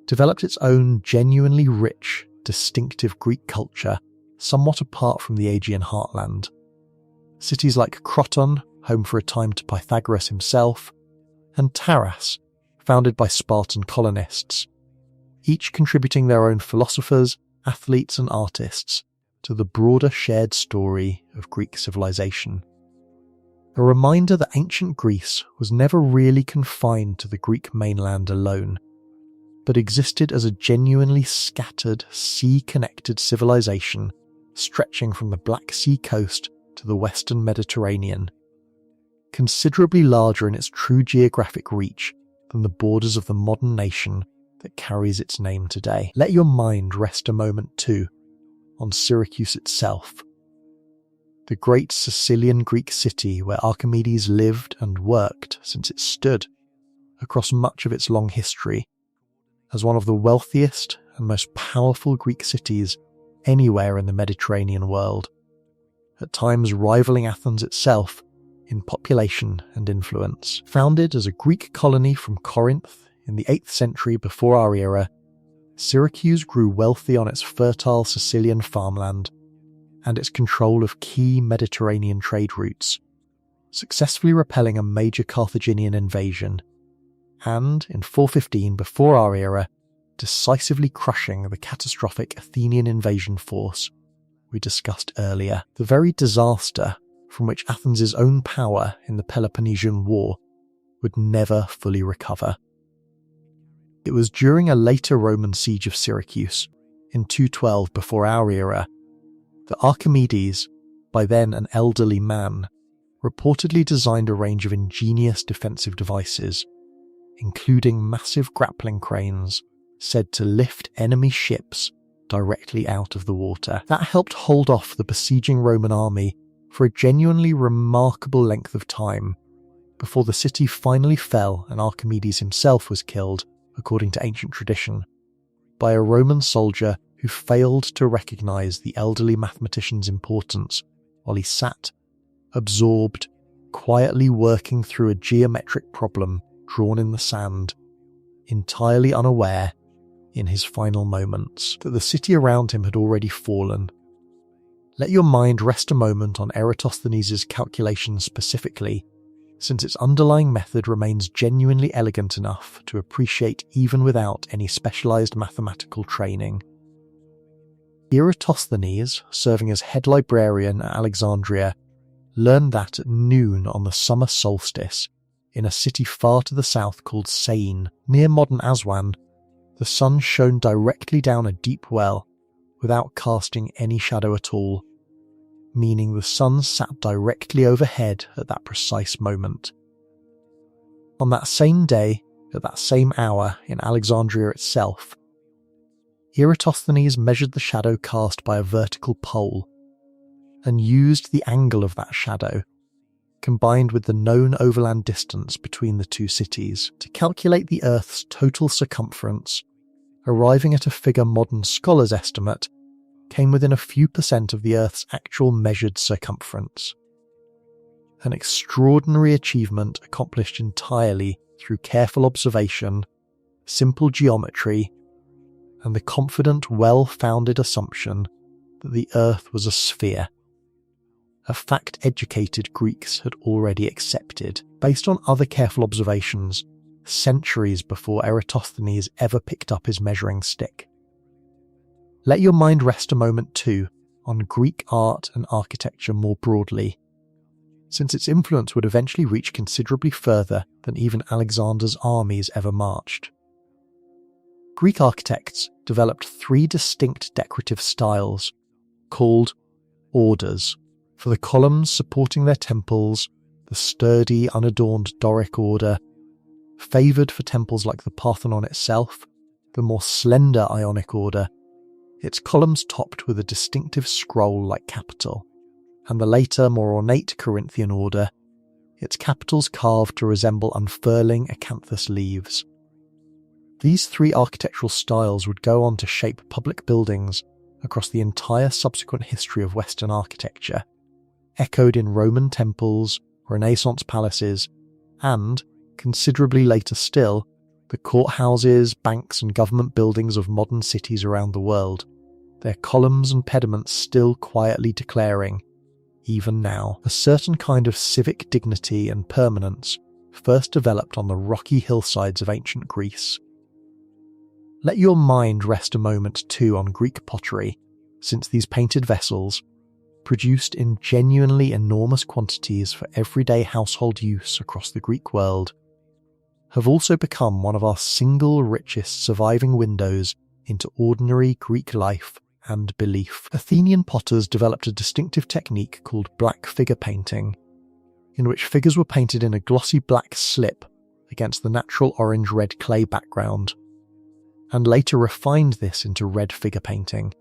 developed its own genuinely rich, distinctive Greek culture somewhat apart from the Aegean heartland. Cities like Croton, home for a time to Pythagoras himself, and Taras, founded by Spartan colonists, each contributing their own philosophers, athletes and artists to the broader shared story of Greek civilization. A reminder that ancient Greece was never really confined to the Greek mainland alone, but existed as a genuinely scattered, sea-connected civilization stretching from the Black Sea coast to the western Mediterranean, considerably larger in its true geographic reach than the borders of the modern nation that carries its name today. Let your mind rest a moment too on Syracuse itself, the great Sicilian Greek city where Archimedes lived and worked since it stood, across much of its long history, as one of the wealthiest and most powerful Greek cities anywhere in the Mediterranean world, at times rivaling Athens itself in population and influence. Founded as a Greek colony from Corinth in the 8th century before our era, Syracuse grew wealthy on its fertile Sicilian farmland and its control of key Mediterranean trade routes, successfully repelling a major Carthaginian invasion, and, in 415 before our era, decisively crushing the catastrophic Athenian invasion force we discussed earlier, the very disaster from which Athens' own power in the Peloponnesian War would never fully recover. It was during a later Roman siege of Syracuse, in 212 before our era, that Archimedes, by then an elderly man, reportedly designed a range of ingenious defensive devices, including massive grappling cranes said to lift enemy ships directly out of the water. That helped hold off the besieging Roman army for a genuinely remarkable length of time, before the city finally fell and Archimedes himself was killed, according to ancient tradition, by a Roman soldier who failed to recognise the elderly mathematician's importance while he sat, absorbed, quietly working through a geometric problem drawn in the sand, entirely unaware, in his final moments, that the city around him had already fallen. Let your mind rest a moment on Eratosthenes' calculations specifically, since its underlying method remains genuinely elegant enough to appreciate even without any specialised mathematical training. Eratosthenes, serving as head librarian at Alexandria, learned that at noon on the summer solstice, in a city far to the south called Seine, near modern Aswan, the sun shone directly down a deep well without casting any shadow at all, meaning the sun sat directly overhead at that precise moment. On that same day, at that same hour in Alexandria itself, Eratosthenes measured the shadow cast by a vertical pole and used the angle of that shadow, combined with the known overland distance between the two cities, to calculate the Earth's total circumference, arriving at a figure modern scholars estimate came within a few percent of the Earth's actual measured circumference. An extraordinary achievement accomplished entirely through careful observation, simple geometry, and the confident, well-founded assumption that the Earth was a sphere, a fact educated Greeks had already accepted, based on other careful observations, centuries before Eratosthenes ever picked up his measuring stick. Let your mind rest a moment too on Greek art and architecture more broadly, since its influence would eventually reach considerably further than even Alexander's armies ever marched. Greek architects developed three distinct decorative styles, called orders, for the columns supporting their temples, the sturdy, unadorned Doric order, favoured for temples like the Parthenon itself, the more slender Ionic order, its columns topped with a distinctive scroll-like capital, and the later, more ornate Corinthian order, its capitals carved to resemble unfurling acanthus leaves. These three architectural styles would go on to shape public buildings across the entire subsequent history of Western architecture, echoed in Roman temples, Renaissance palaces, and, considerably later still, the courthouses, banks and government buildings of modern cities around the world, their columns and pediments still quietly declaring, even now, a certain kind of civic dignity and permanence first developed on the rocky hillsides of ancient Greece. Let your mind rest a moment too on Greek pottery, since these painted vessels, produced in genuinely enormous quantities for everyday household use across the Greek world, have also become one of our single richest surviving windows into ordinary Greek life and belief. Athenian potters developed a distinctive technique called black figure painting, in which figures were painted in a glossy black slip against the natural orange-red clay background, and later refined this into red figure painting,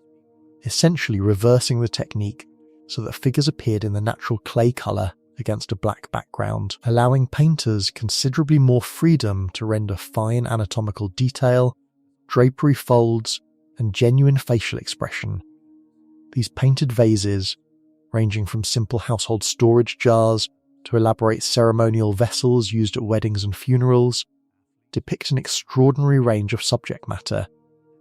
essentially reversing the technique so that figures appeared in the natural clay colour against a black background, allowing painters considerably more freedom to render fine anatomical detail, drapery folds, and genuine facial expression. These painted vases, ranging from simple household storage jars to elaborate ceremonial vessels used at weddings and funerals, depict an extraordinary range of subject matter,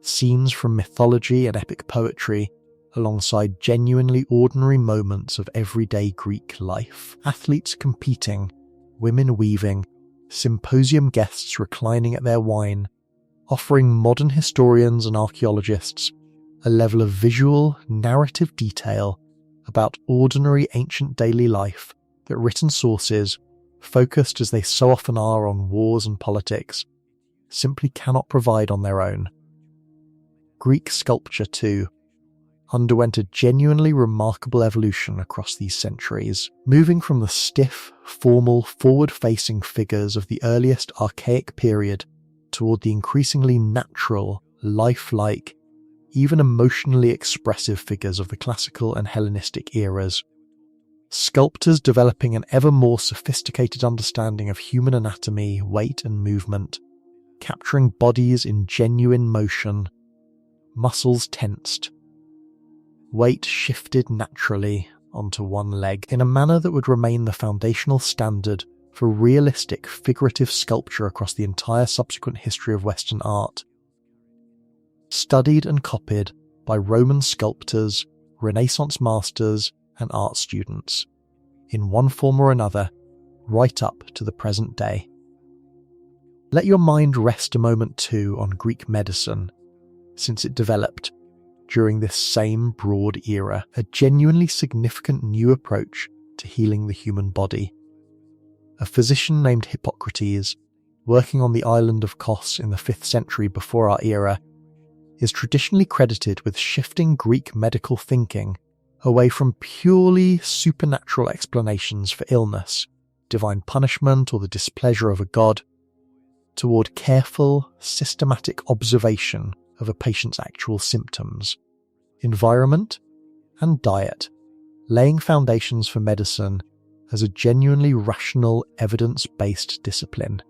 scenes from mythology and epic poetry, alongside genuinely ordinary moments of everyday Greek life. Athletes competing, women weaving, symposium guests reclining at their wine, offering modern historians and archaeologists a level of visual, narrative detail about ordinary ancient daily life that written sources, focused as they so often are on wars and politics, simply cannot provide on their own. Greek sculpture, too, underwent a genuinely remarkable evolution across these centuries, moving from the stiff, formal, forward-facing figures of the earliest archaic period toward the increasingly natural, lifelike, even emotionally expressive figures of the classical and Hellenistic eras. Sculptors developing an ever more sophisticated understanding of human anatomy, weight and movement, capturing bodies in genuine motion, muscles tensed, weight shifted naturally onto one leg in a manner that would remain the foundational standard for realistic figurative sculpture across the entire subsequent history of Western art. Studied and copied by Roman sculptors, Renaissance masters, and art students, in one form or another, right up to the present day. Let your mind rest a moment too on Greek medicine, since it developed, during this same broad era, a genuinely significant new approach to healing the human body. A physician named Hippocrates, working on the island of Kos in the 5th century before our era, is traditionally credited with shifting Greek medical thinking away from purely supernatural explanations for illness, divine punishment or the displeasure of a god, toward careful, systematic observation of a patient's actual symptoms, environment, and diet, laying foundations for medicine as a genuinely rational, evidence-based discipline.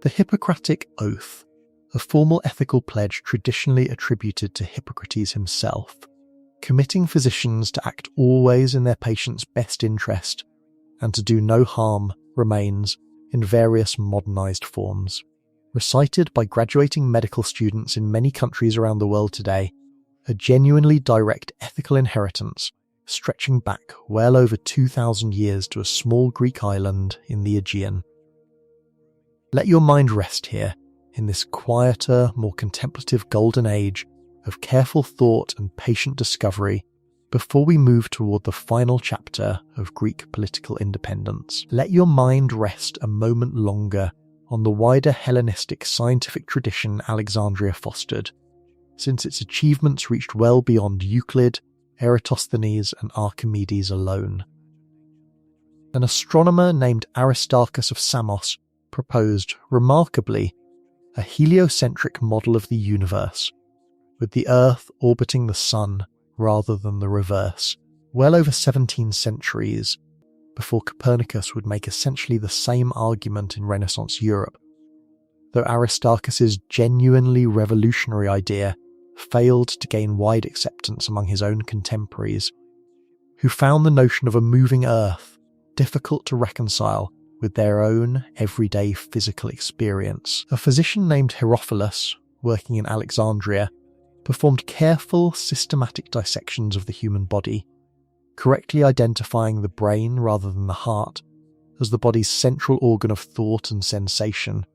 The Hippocratic Oath, a formal ethical pledge traditionally attributed to Hippocrates himself, committing physicians to act always in their patient's best interest and to do no harm, remains in various modernized forms. Recited by graduating medical students in many countries around the world today, a genuinely direct ethical inheritance stretching back well over 2,000 years to a small Greek island in the Aegean. Let your mind rest here in this quieter, more contemplative golden age of careful thought and patient discovery before we move toward the final chapter of Greek political independence. Let your mind rest a moment longer on the wider Hellenistic scientific tradition Alexandria fostered, since its achievements reached well beyond Euclid, Eratosthenes, and Archimedes alone. An astronomer named Aristarchus of Samos proposed, remarkably, a heliocentric model of the universe, with the Earth orbiting the Sun rather than the reverse, well over 17 centuries before Copernicus would make essentially the same argument in Renaissance Europe, though Aristarchus's genuinely revolutionary idea failed to gain wide acceptance among his own contemporaries, who found the notion of a moving Earth difficult to reconcile with their own everyday physical experience. A physician named Herophilus, working in Alexandria, performed careful, systematic dissections of the human body, correctly identifying the brain rather than the heart as the body's central organ of thought and sensation,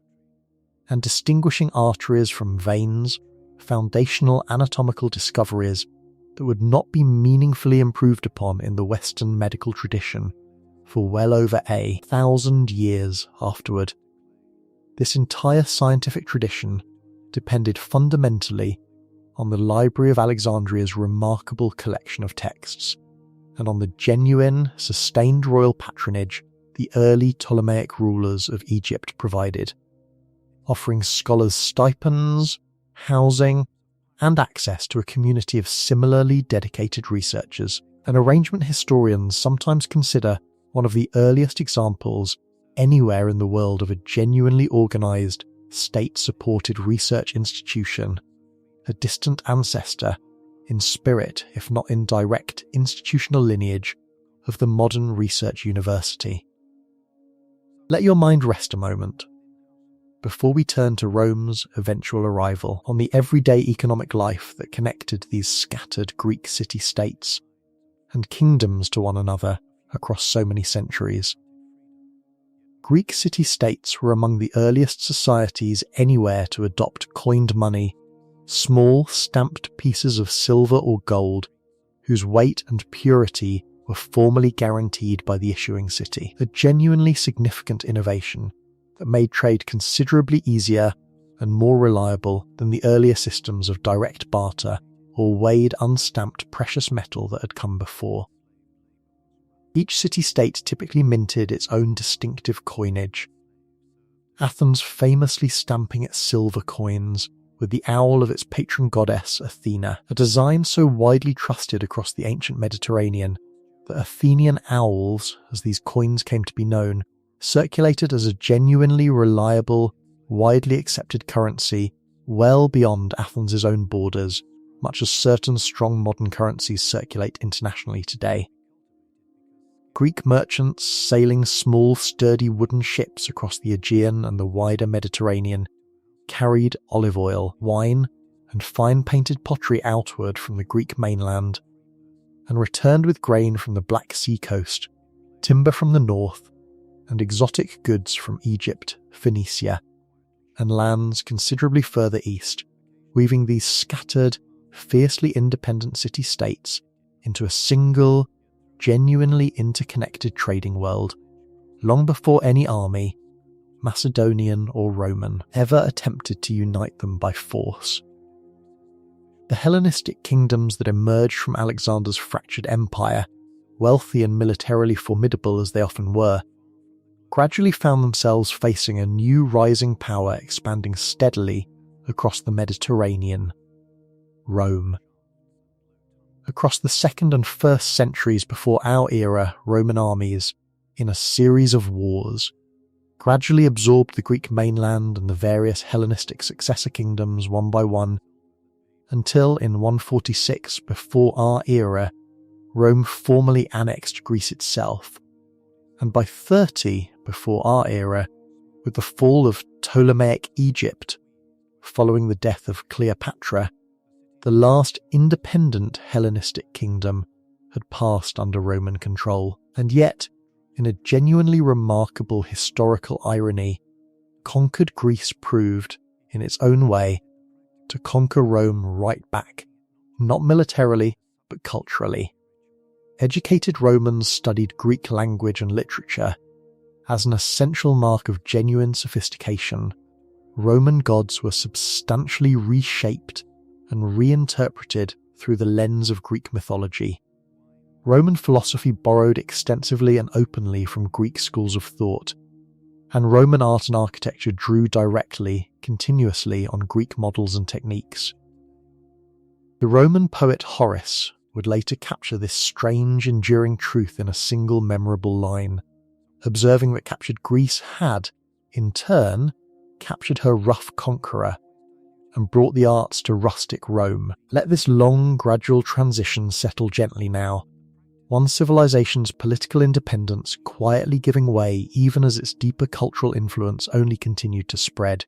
and distinguishing arteries from veins, foundational anatomical discoveries that would not be meaningfully improved upon in the Western medical tradition for well over 1,000 years afterward. This entire scientific tradition depended fundamentally on the Library of Alexandria's remarkable collection of texts, and on the genuine, sustained royal patronage the early Ptolemaic rulers of Egypt provided, offering scholars stipends, housing, and access to a community of similarly dedicated researchers, an arrangement historians sometimes consider one of the earliest examples anywhere in the world of a genuinely organised, state-supported research institution, a distant ancestor, in spirit if not in direct institutional lineage, of the modern research university. Let your mind rest a moment before we turn to Rome's eventual arrival on the everyday economic life that connected these scattered Greek city-states and kingdoms to one another across so many centuries. Greek city-states were among the earliest societies anywhere to adopt coined money, small stamped pieces of silver or gold whose weight and purity were formally guaranteed by the issuing city, a genuinely significant innovation that made trade considerably easier and more reliable than the earlier systems of direct barter or weighed unstamped precious metal that had come before. Each city-state typically minted its own distinctive coinage, Athens famously stamping its silver coins with the owl of its patron goddess Athena, a design so widely trusted across the ancient Mediterranean that Athenian owls, as these coins came to be known, circulated as a genuinely reliable, widely accepted currency well beyond Athens' own borders, much as certain strong modern currencies circulate internationally today. Greek merchants sailing small, sturdy wooden ships across the Aegean and the wider Mediterranean carried olive oil, wine, and fine-painted pottery outward from the Greek mainland, and returned with grain from the Black Sea coast, timber from the north, and exotic goods from Egypt, Phoenicia, and lands considerably further east, weaving these scattered, fiercely independent city-states into a single, genuinely interconnected trading world, long before any army, Macedonian or Roman, ever attempted to unite them by force. The Hellenistic kingdoms that emerged from Alexander's fractured empire, wealthy and militarily formidable as they often were, gradually found themselves facing a new rising power expanding steadily across the Mediterranean: Rome. Across the 2nd and 1st centuries before our era, Roman armies, in a series of wars, gradually absorbed the Greek mainland and the various Hellenistic successor kingdoms one by one, until in 146 before our era, Rome formally annexed Greece itself, and by 30 before our era, with the fall of Ptolemaic Egypt, following the death of Cleopatra, the last independent Hellenistic kingdom had passed under Roman control. And yet, in a genuinely remarkable historical irony, conquered Greece proved, in its own way, to conquer Rome right back, not militarily, but culturally. Educated Romans studied Greek language and literature. As an essential mark of genuine sophistication, Roman gods were substantially reshaped and reinterpreted through the lens of Greek mythology. Roman philosophy borrowed extensively and openly from Greek schools of thought, and Roman art and architecture drew directly, continuously on Greek models and techniques. The Roman poet Horace would later capture this strange, enduring truth in a single memorable line, observing that captured Greece had, in turn, captured her rough conqueror, and brought the arts to rustic Rome. Let this long, gradual transition settle gently now, one civilization's political independence quietly giving way even as its deeper cultural influence only continued to spread,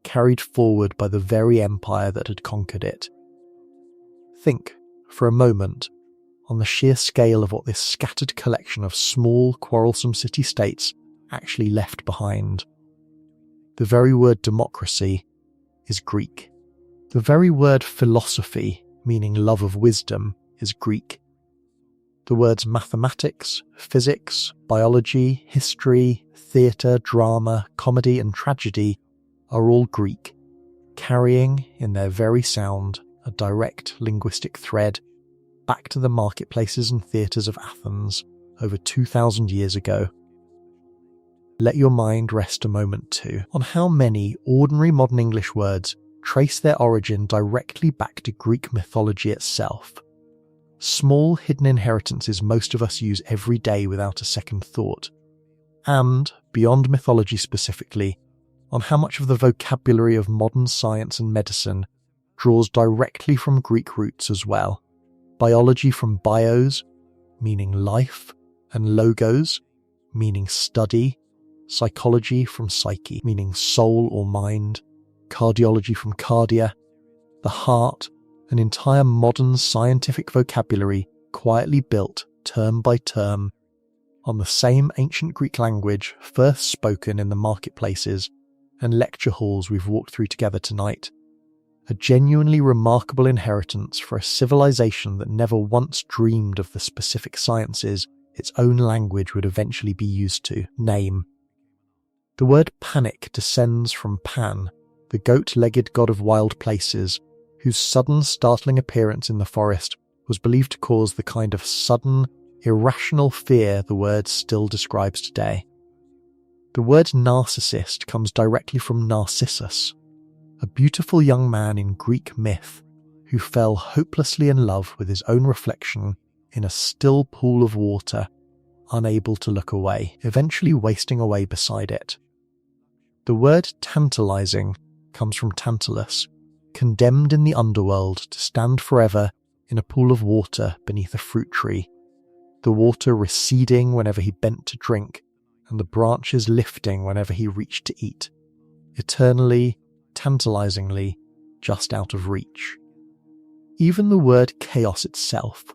carried forward by the very empire that had conquered it. Think, for a moment, on the sheer scale of what this scattered collection of small, quarrelsome city-states actually left behind. The very word democracy is Greek. The very word philosophy, meaning love of wisdom, is Greek. The words mathematics, physics, biology, history, theatre, drama, comedy and tragedy are all Greek, carrying, in their very sound, a direct linguistic thread back to the marketplaces and theatres of Athens over 2,000 years ago. Let your mind rest a moment too on how many ordinary modern English words trace their origin directly back to Greek mythology itself. Small hidden inheritances most of us use every day without a second thought. And, beyond mythology specifically, on how much of the vocabulary of modern science and medicine draws directly from Greek roots as well. Biology from bios, meaning life, and logos, meaning study, psychology from psyche, meaning soul or mind, cardiology from cardia, the heart, an entire modern scientific vocabulary quietly built, term by term, on the same ancient Greek language first spoken in the marketplaces and lecture halls we've walked through together tonight. A genuinely remarkable inheritance for a civilization that never once dreamed of the specific sciences its own language would eventually be used to name. The word panic descends from Pan, the goat-legged god of wild places, whose sudden, startling appearance in the forest was believed to cause the kind of sudden, irrational fear the word still describes today. The word narcissist comes directly from Narcissus, a beautiful young man in Greek myth who fell hopelessly in love with his own reflection in a still pool of water, unable to look away, eventually wasting away beside it. The word tantalizing comes from Tantalus, condemned in the underworld to stand forever in a pool of water beneath a fruit tree, the water receding whenever he bent to drink, and the branches lifting whenever he reached to eat, eternally, tantalizingly, just out of reach. Even the word chaos itself,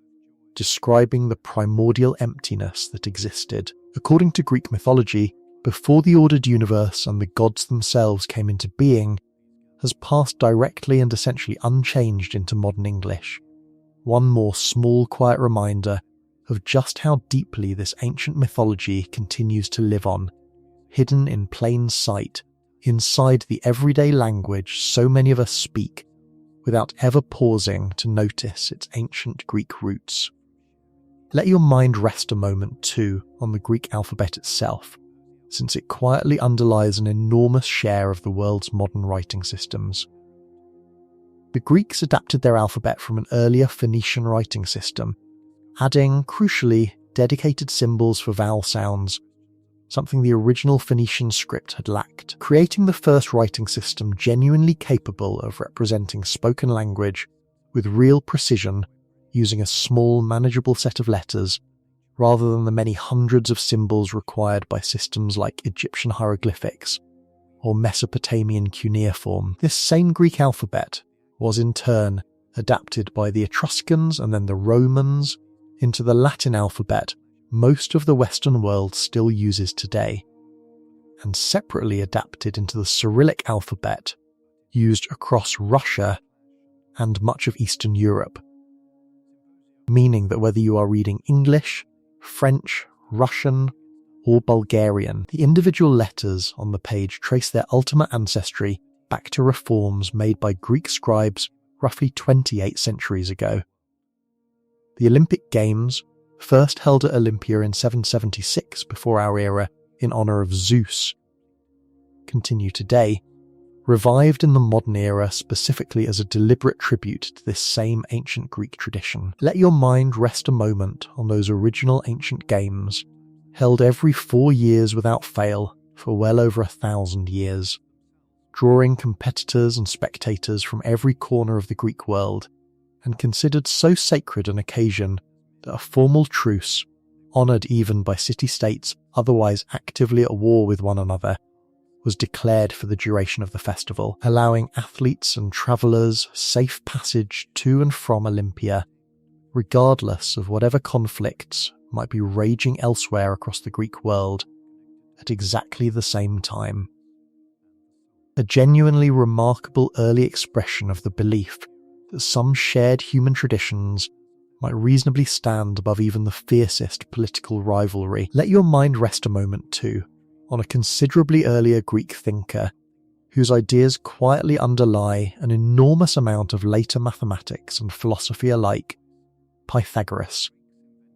describing the primordial emptiness that existed, according to Greek mythology, before the ordered universe and the gods themselves came into being, has passed directly and essentially unchanged into modern English. One more small, quiet reminder of just how deeply this ancient mythology continues to live on, hidden in plain sight, inside the everyday language so many of us speak, without ever pausing to notice its ancient Greek roots. Let your mind rest a moment too on the Greek alphabet itself, since it quietly underlies an enormous share of the world's modern writing systems. The Greeks adapted their alphabet from an earlier Phoenician writing system, adding, crucially, dedicated symbols for vowel sounds, something the original Phoenician script had lacked, creating the first writing system genuinely capable of representing spoken language with real precision using a small, manageable set of letters, rather than the many hundreds of symbols required by systems like Egyptian hieroglyphics or Mesopotamian cuneiform. This same Greek alphabet was in turn adapted by the Etruscans and then the Romans into the Latin alphabet most of the Western world still uses today, and separately adapted into the Cyrillic alphabet used across Russia and much of Eastern Europe, meaning that whether you are reading English, French, Russian, or Bulgarian, the individual letters on the page trace their ultimate ancestry back to reforms made by Greek scribes roughly 28 centuries ago. The Olympic Games, first held at Olympia in 776 before our era in honour of Zeus, continue today, revived in the modern era specifically as a deliberate tribute to this same ancient Greek tradition. Let your mind rest a moment on those original ancient games, held every 4 years without fail for well over 1,000 years, drawing competitors and spectators from every corner of the Greek world, and considered so sacred an occasion that a formal truce, honoured even by city-states otherwise actively at war with one another, was declared for the duration of the festival, allowing athletes and travellers safe passage to and from Olympia, regardless of whatever conflicts might be raging elsewhere across the Greek world at exactly the same time. A genuinely remarkable early expression of the belief that some shared human traditions might reasonably stand above even the fiercest political rivalry. Let your mind rest a moment too on a considerably earlier Greek thinker whose ideas quietly underlie an enormous amount of later mathematics and philosophy alike, Pythagoras,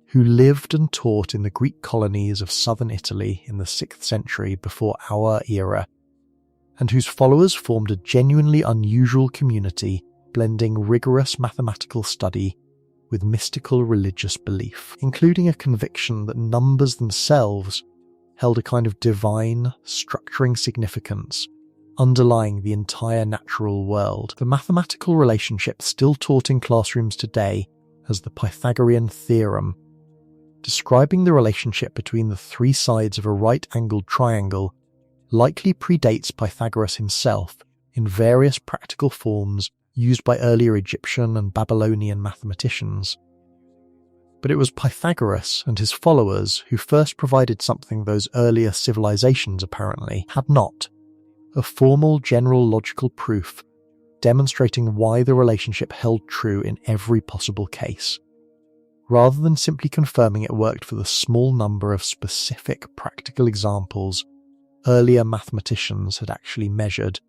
who lived and taught in the Greek colonies of southern Italy in the 6th century before our era, and whose followers formed a genuinely unusual community blending rigorous mathematical study with mystical religious belief, including a conviction that numbers themselves held a kind of divine, structuring significance underlying the entire natural world. The mathematical relationship still taught in classrooms today as the Pythagorean theorem, describing the relationship between the 3 sides of a right-angled triangle, likely predates Pythagoras himself in various practical forms used by earlier Egyptian and Babylonian mathematicians. But it was Pythagoras and his followers who first provided something those earlier civilizations apparently had not: a formal general logical proof demonstrating why the relationship held true in every possible case, rather than simply confirming it worked for the small number of specific practical examples earlier mathematicians had actually measured,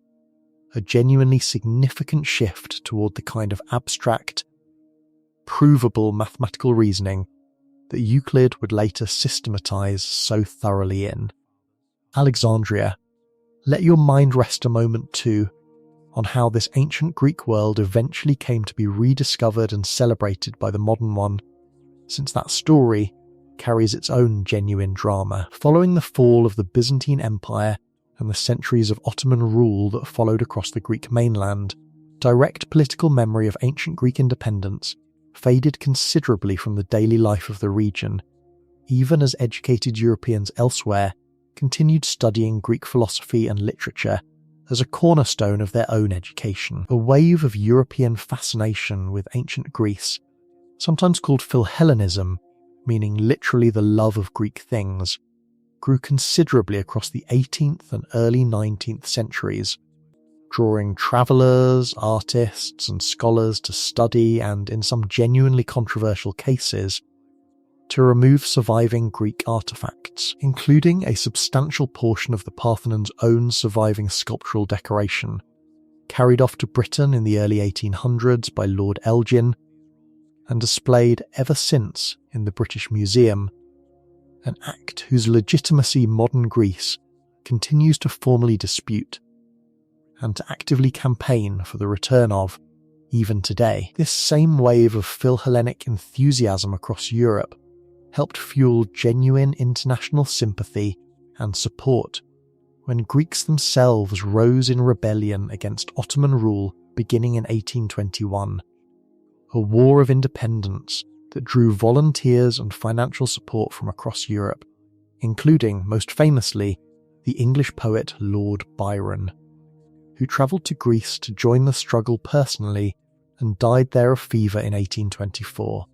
a genuinely significant shift toward the kind of abstract, provable mathematical reasoning that Euclid would later systematize so thoroughly in. Alexandria, let your mind rest a moment too on how this ancient Greek world eventually came to be rediscovered and celebrated by the modern one, since that story carries its own genuine drama. Following the fall of the Byzantine Empire and the centuries of Ottoman rule that followed across the Greek mainland, direct political memory of ancient Greek independence faded considerably from the daily life of the region, even as educated Europeans elsewhere continued studying Greek philosophy and literature as a cornerstone of their own education. A wave of European fascination with ancient Greece, sometimes called Philhellenism, meaning literally the love of Greek things, grew considerably across the 18th and early 19th centuries, drawing travellers, artists, and scholars to study and, in some genuinely controversial cases, to remove surviving Greek artefacts, including a substantial portion of the Parthenon's own surviving sculptural decoration, carried off to Britain in the early 1800s by Lord Elgin, and displayed ever since in the British Museum, an act whose legitimacy modern Greece continues to formally dispute, and to actively campaign for the return of, even today. This same wave of Philhellenic enthusiasm across Europe helped fuel genuine international sympathy and support when Greeks themselves rose in rebellion against Ottoman rule beginning in 1821, a war of independence that drew volunteers and financial support from across Europe, including, most famously, the English poet Lord Byron, who travelled to Greece to join the struggle personally and died there of fever in 1824,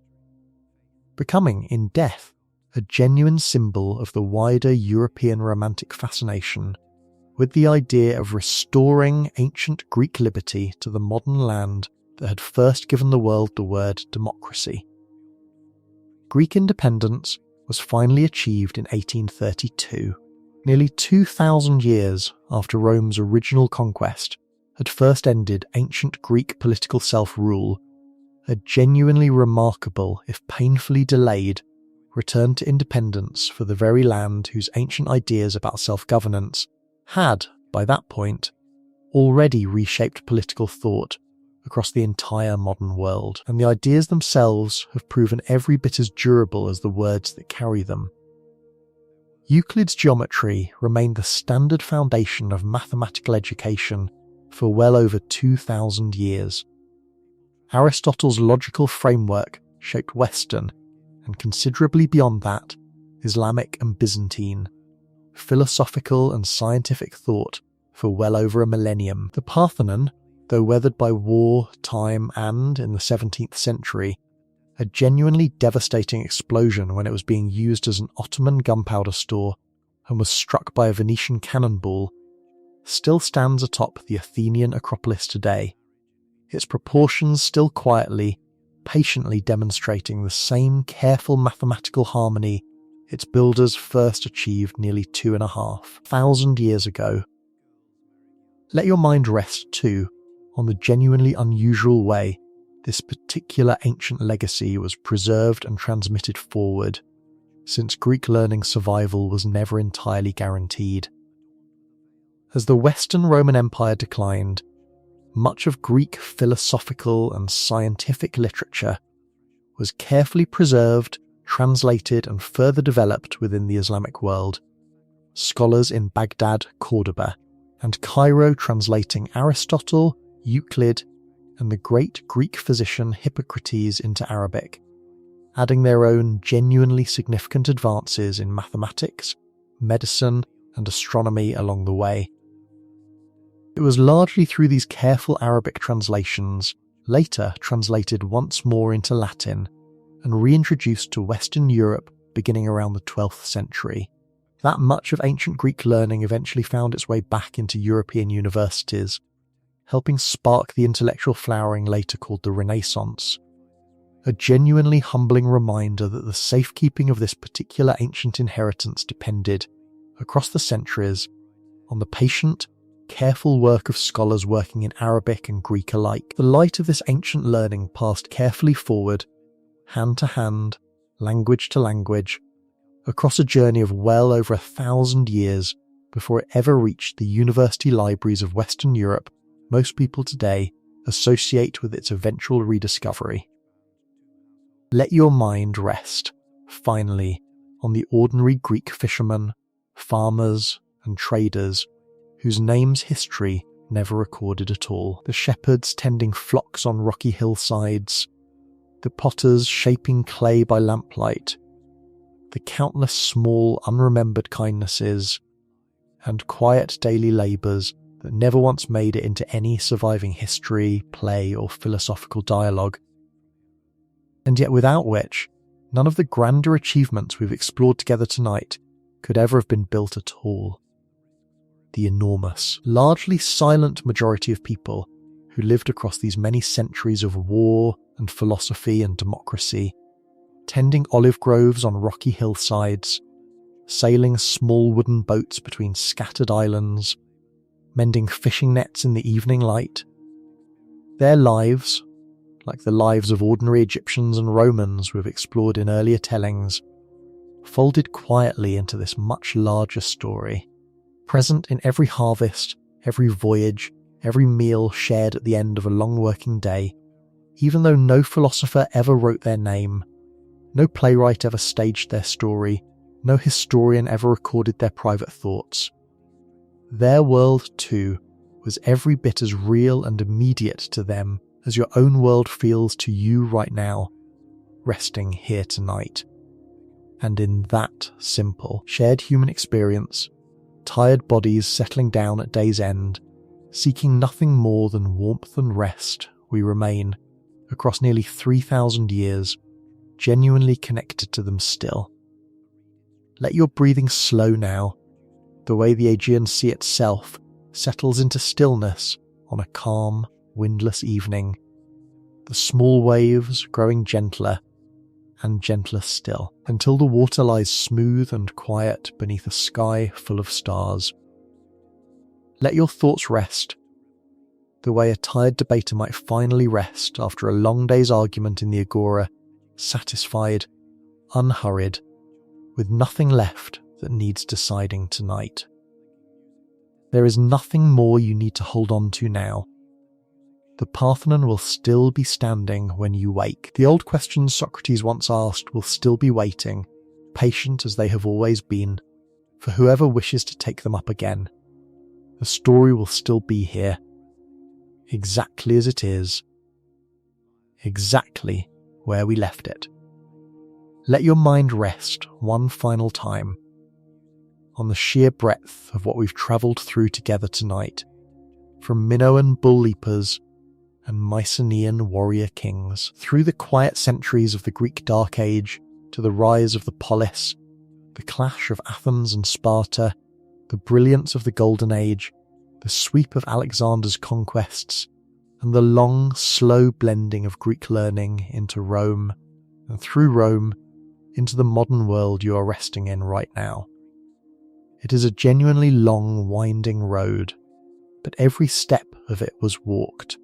becoming, in death, a genuine symbol of the wider European Romantic fascination with the idea of restoring ancient Greek liberty to the modern land that had first given the world the word democracy. Greek independence was finally achieved in 1832, nearly 2,000 years after Rome's original conquest had first ended ancient Greek political self-rule. A genuinely remarkable, if painfully delayed, return to independence for the very land whose ancient ideas about self-governance had, by that point, already reshaped political thought across the entire modern world, and the ideas themselves have proven every bit as durable as the words that carry them. Euclid's geometry remained the standard foundation of mathematical education for well over 2,000 years. Aristotle's logical framework shaped Western, and considerably beyond that, Islamic and Byzantine, philosophical and scientific thought for well over a millennium. The Parthenon, though weathered by war, time, and, in the 17th century, a genuinely devastating explosion when it was being used as an Ottoman gunpowder store and was struck by a Venetian cannonball, still stands atop the Athenian Acropolis today, its proportions still quietly, patiently demonstrating the same careful mathematical harmony its builders first achieved nearly 2,500 years ago. Let your mind rest, too, on the genuinely unusual way this particular ancient legacy was preserved and transmitted forward, since Greek learning survival was never entirely guaranteed. As the Western Roman Empire declined, much of Greek philosophical and scientific literature was carefully preserved, translated, and further developed within the Islamic world. Scholars in Baghdad, Cordoba, and Cairo translating Aristotle, Euclid, and the great Greek physician Hippocrates into Arabic, adding their own genuinely significant advances in mathematics, medicine, and astronomy along the way. It was largely through these careful Arabic translations, later translated once more into Latin, and reintroduced to Western Europe beginning around the 12th century, that much of ancient Greek learning eventually found its way back into European universities, helping spark the intellectual flowering later called the Renaissance. A genuinely humbling reminder that the safekeeping of this particular ancient inheritance depended, across the centuries, on the patient, careful work of scholars working in Arabic and Greek alike. The light of this ancient learning passed carefully forward, hand to hand, language to language, across a journey of well over 1,000 years before it ever reached the university libraries of Western Europe most people today associate with its eventual rediscovery. Let your mind rest, finally, on the ordinary Greek fishermen, farmers, and traders whose names history never recorded at all. The shepherds tending flocks on rocky hillsides, the potters shaping clay by lamplight, the countless small unremembered kindnesses, and quiet daily labours that never once made it into any surviving history, play, or philosophical dialogue, and yet without which none of the grander achievements we've explored together tonight could ever have been built at all. The enormous, largely silent majority of people who lived across these many centuries of war and philosophy and democracy, tending olive groves on rocky hillsides, sailing small wooden boats between scattered islands, mending fishing nets in the evening light. Their lives, like the lives of ordinary Egyptians and Romans we've explored in earlier tellings, folded quietly into this much larger story, present in every harvest, every voyage, every meal shared at the end of a long working day, even though no philosopher ever wrote their name, no playwright ever staged their story, no historian ever recorded their private thoughts. Their world, too, was every bit as real and immediate to them as your own world feels to you right now, resting here tonight. And in that simple, shared human experience, tired bodies settling down at day's end, seeking nothing more than warmth and rest, we remain, across nearly 3,000 years, genuinely connected to them still. Let your breathing slow now, the way the Aegean Sea itself settles into stillness on a calm, windless evening, the small waves growing gentler and gentler still, until the water lies smooth and quiet beneath a sky full of stars. Let your thoughts rest, the way a tired debater might finally rest after a long day's argument in the agora, satisfied, unhurried, with nothing left that needs deciding tonight. There is nothing more you need to hold on to now. The Parthenon will still be standing when you wake. The old questions Socrates once asked will still be waiting, patient as they have always been, for whoever wishes to take them up again. The story will still be here, exactly as it is, exactly where we left it. Let your mind rest one final time on the sheer breadth of what we've travelled through together tonight, from Minoan bull leapers and Mycenaean warrior kings, through the quiet centuries of the Greek Dark Age to the rise of the polis, the clash of Athens and Sparta, the brilliance of the Golden Age, the sweep of Alexander's conquests, and the long, slow blending of Greek learning into Rome, and through Rome into the modern world you are resting in right now. It is a genuinely long, winding road, but every step of it was walked,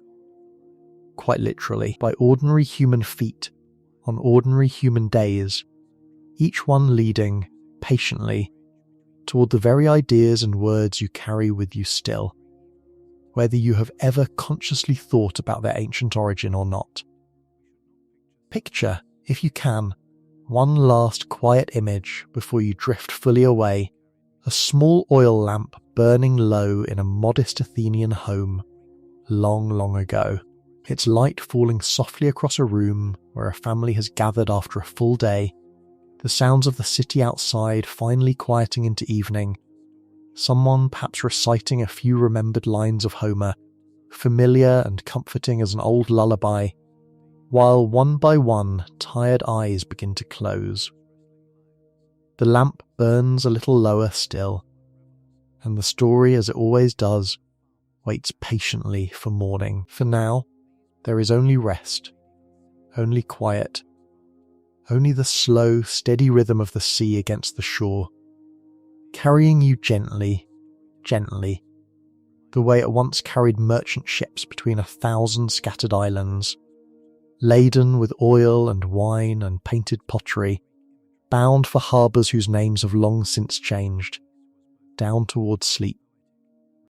quite literally, by ordinary human feet on ordinary human days, each one leading, patiently, toward the very ideas and words you carry with you still, whether you have ever consciously thought about their ancient origin or not. Picture, if you can, one last quiet image before you drift fully away, a small oil lamp burning low in a modest Athenian home, long, long ago, its light falling softly across a room where a family has gathered after a full day, the sounds of the city outside finally quieting into evening, someone perhaps reciting a few remembered lines of Homer, familiar and comforting as an old lullaby, while one by one tired eyes begin to close. The lamp burns a little lower still, and the story, as it always does, waits patiently for morning. For now, there is only rest, only quiet, only the slow, steady rhythm of the sea against the shore, carrying you gently, gently, the way it once carried merchant ships between 1,000 scattered islands, laden with oil and wine and painted pottery, bound for harbours whose names have long since changed, down towards sleep.